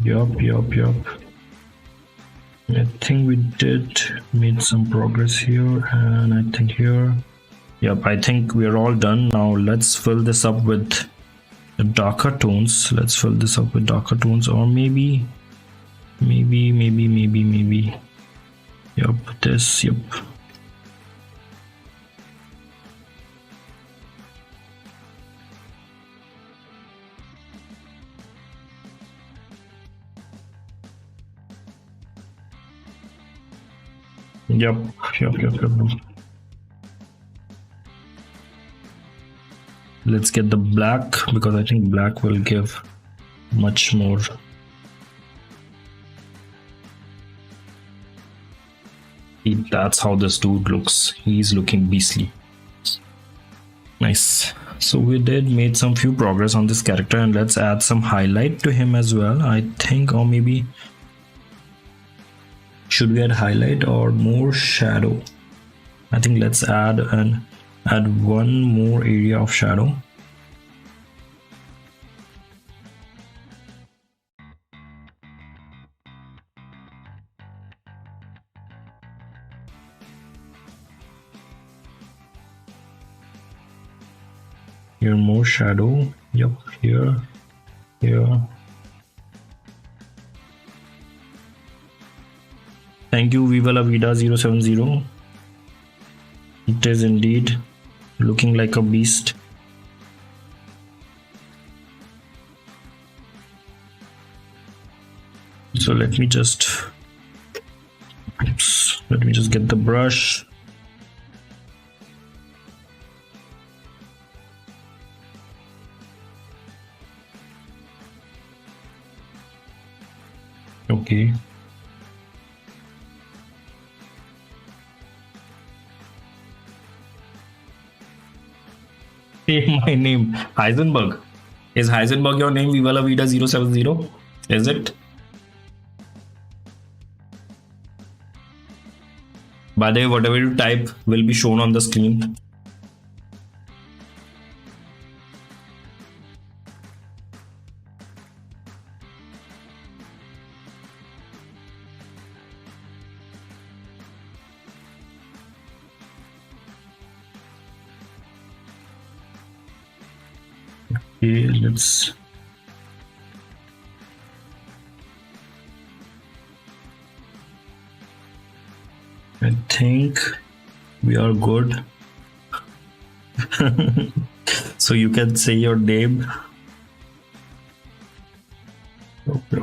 Yup. I think we made some progress here, and I think here. Yep, I think we're all done. Now let's fill this up with darker tones. Let's fill this up with darker tones, or maybe. Yep, this, yep. Yep. Let's get the black, because I think black will give much more That's how this dude looks. He's looking beastly. Nice. So we did made some few progress on this character, and let's add some highlight to him as well, I think. Or maybe should we add highlight or more shadow? I think let's add one more area of shadow. Here more shadow. Yep, here. Thank you, Viva La Vida 070. It is indeed looking like a beast. So let me just get the brush. Okay. Say my name, Heisenberg. Is Heisenberg your name, Viva La Vida 070? Is it? By the way, whatever you type will be shown on the screen. Okay, let's I think we are good. So you can say your name. Okay.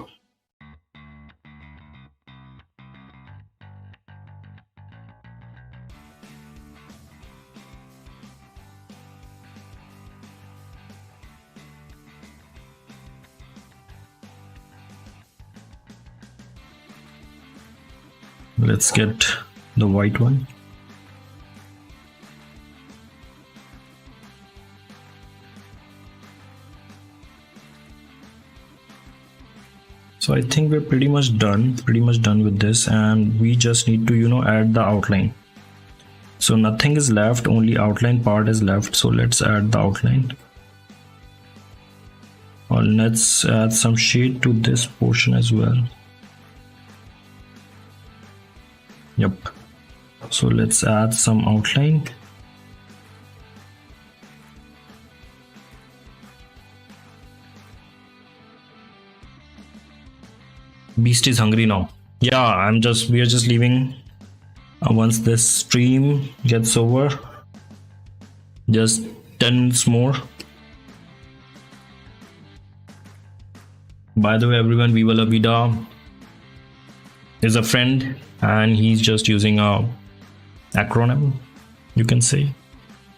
Let's get the white one. So I think we're pretty much done with this, and we just need to add the outline. So nothing is left, only outline part is left. So let's add the outline, or let's add some shade to this portion as well. Yep. So let's add some outline. Beast is hungry now. Yeah, we are just leaving. Once this stream gets over, just 10 minutes more. By the way, everyone, Viva La Vida is a friend, and he's just using a acronym, you can say.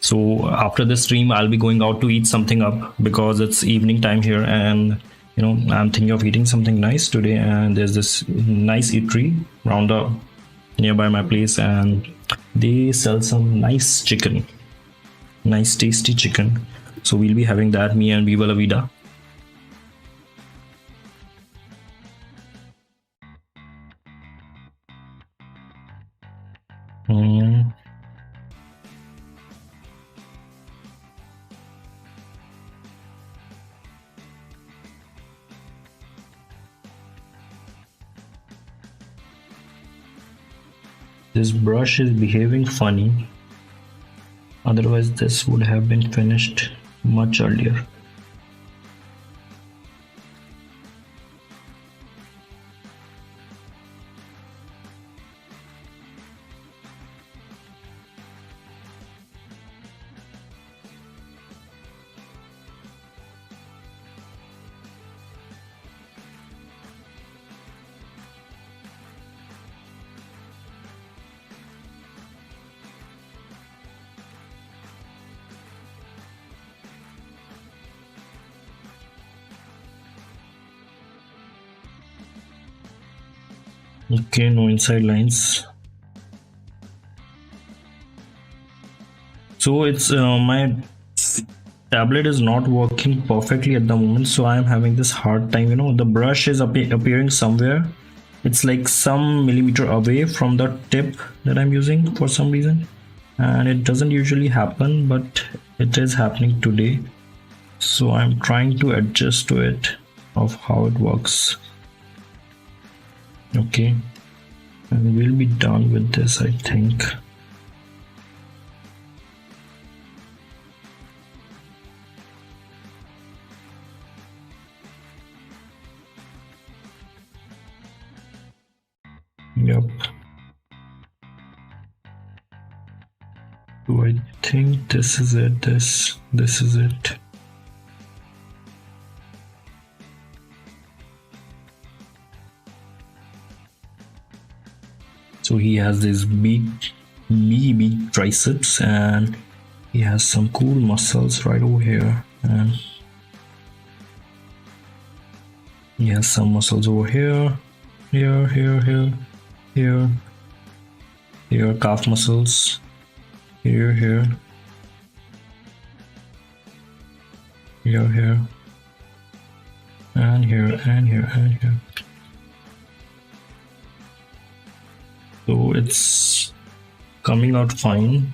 So after this stream, I'll be going out to eat something up because it's evening time here, and I'm thinking of eating something nice today. And there's this nice eatery around nearby my place, and they sell some nice chicken, nice tasty chicken. So we'll be having that, me and Viva La Vida. This brush is behaving funny, otherwise this would have been finished much earlier. Okay, no inside lines. So it's my tablet is not working perfectly at the moment, so I am having this hard time. You know, the brush is appearing somewhere. It's like some millimeter away from the tip that I'm using for some reason, and it doesn't usually happen, but it is happening today. So I'm trying to adjust to it of how it works. Okay, and we'll be done with this, I think. Yep. So I think this is it. This is it. So he has these big triceps, and he has some cool muscles right over here, and he has some muscles over here, here, calf muscles, here, and here. So it's coming out fine.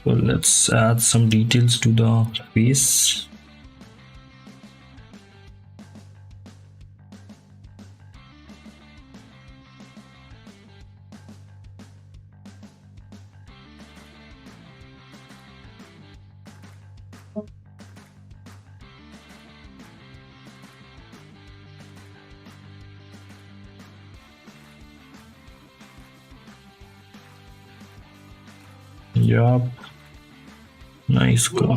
So let's add some details to the face. Yup. Nice go.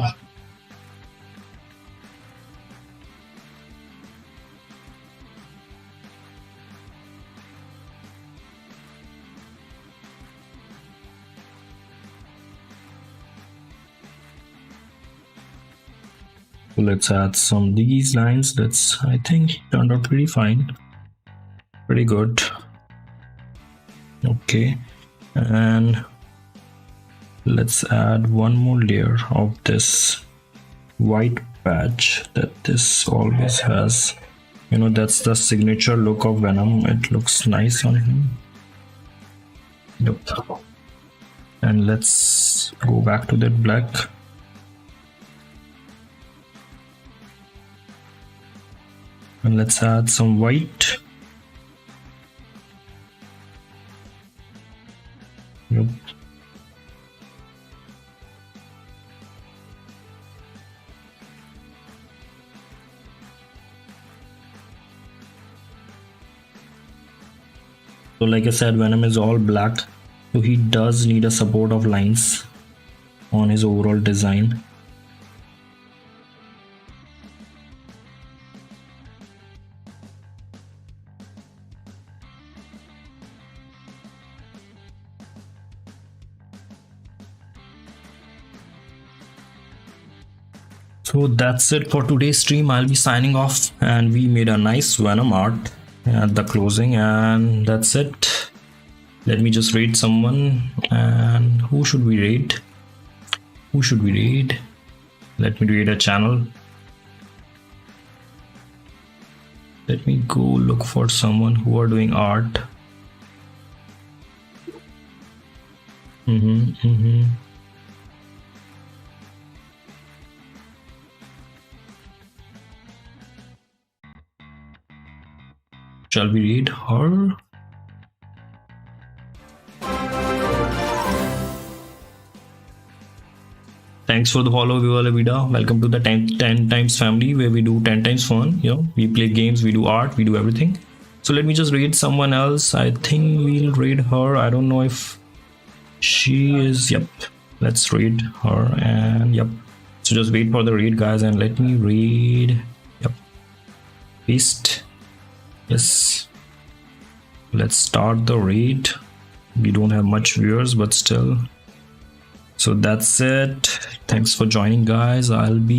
So let's add some these lines. That's, I think, turned out pretty fine. Pretty good. Okay, and let's add one more layer of this white patch that this always has. You know, that's the signature look of Venom. It looks nice on him. Yep. And let's go back to that black. And let's add some white. Yep. So like I said, Venom is all black, so he does need a support of lines on his overall design. So that's it for today's stream. I'll be signing off, and we made a nice Venom art at the closing, and that's it. Let me just rate someone, and who should we rate? Let me rate a channel. Let me go look for someone who are doing art. Shall we read her? Thanks for the follow, Viva La Vida. Welcome to the 10 times family, where we do 10 times fun. You know, we play games, we do art, we do everything. So let me just read someone else. I think we'll read her. I don't know if she is. Yep, let's read her, and yep. So just wait for the read, guys, and let me read. Yep, paste. Yes, let's start the raid. We don't have much viewers, but still. So that's it. Thanks for joining, guys. I'll be